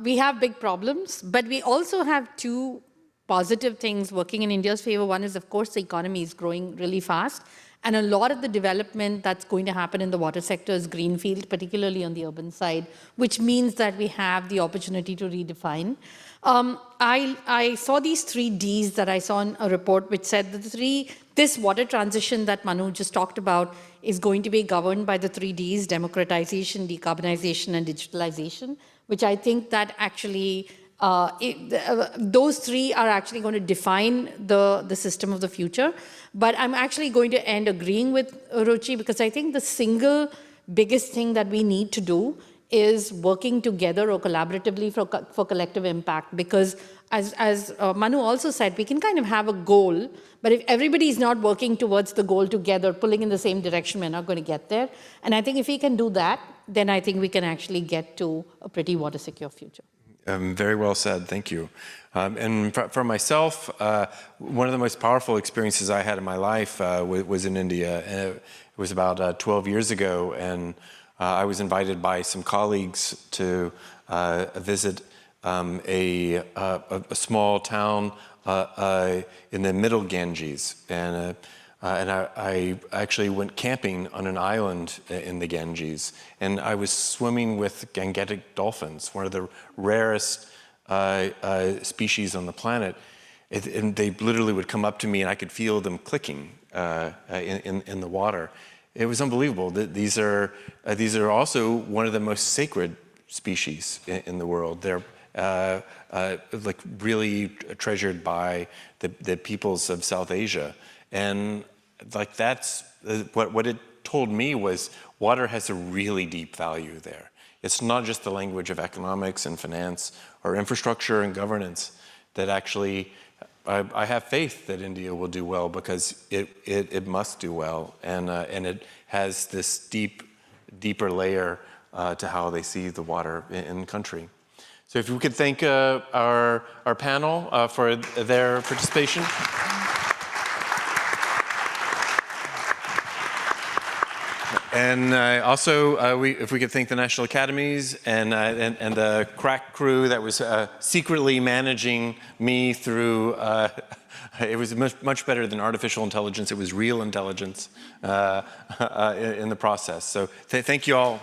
we have big problems, but we also have two positive things working in India's favor. One is, of course, the economy is growing really fast. And a lot of the development that's going to happen in the water sector is greenfield, particularly on the urban side, which means that we have the opportunity to redefine. I saw these 3 Ds that I saw in a report which said that this water transition that Manu just talked about is going to be governed by the 3 Ds, democratization, decarbonization, and digitalization, which I think that actually those 3 are actually going to define the system of the future. But I'm actually going to end agreeing with Rochi, because I think the single biggest thing that we need to do is working together or collaboratively for collective impact. Because as Manu also said, we can kind of have a goal, but if everybody is not working towards the goal together, pulling in the same direction, we're not going to get there. And I think if we can do that, then I think we can actually get to a pretty water secure future. Very well said, thank you. And for myself, one of the most powerful experiences I had in my life was in India. And it was about 12 years ago, and I was invited by some colleagues to visit a small town in the middle Ganges. And I actually went camping on an island in the Ganges, and I was swimming with Gangetic dolphins, one of the rarest species on the planet. And they literally would come up to me, and I could feel them clicking in the water. It was unbelievable. These are also one of the most sacred species in the world. They're like really treasured by the peoples of South Asia. And like that's what it told me was water has a really deep value there. It's not just the language of economics and finance or infrastructure and governance that actually I have faith that India will do well, because it must do well, and it has this deeper layer to how they see the water in the country. So if we could thank our panel for their participation. And also, if we could thank the National Academies and the crack crew that was secretly managing me through, it was much better than artificial intelligence. It was real intelligence in the process. So thank you all.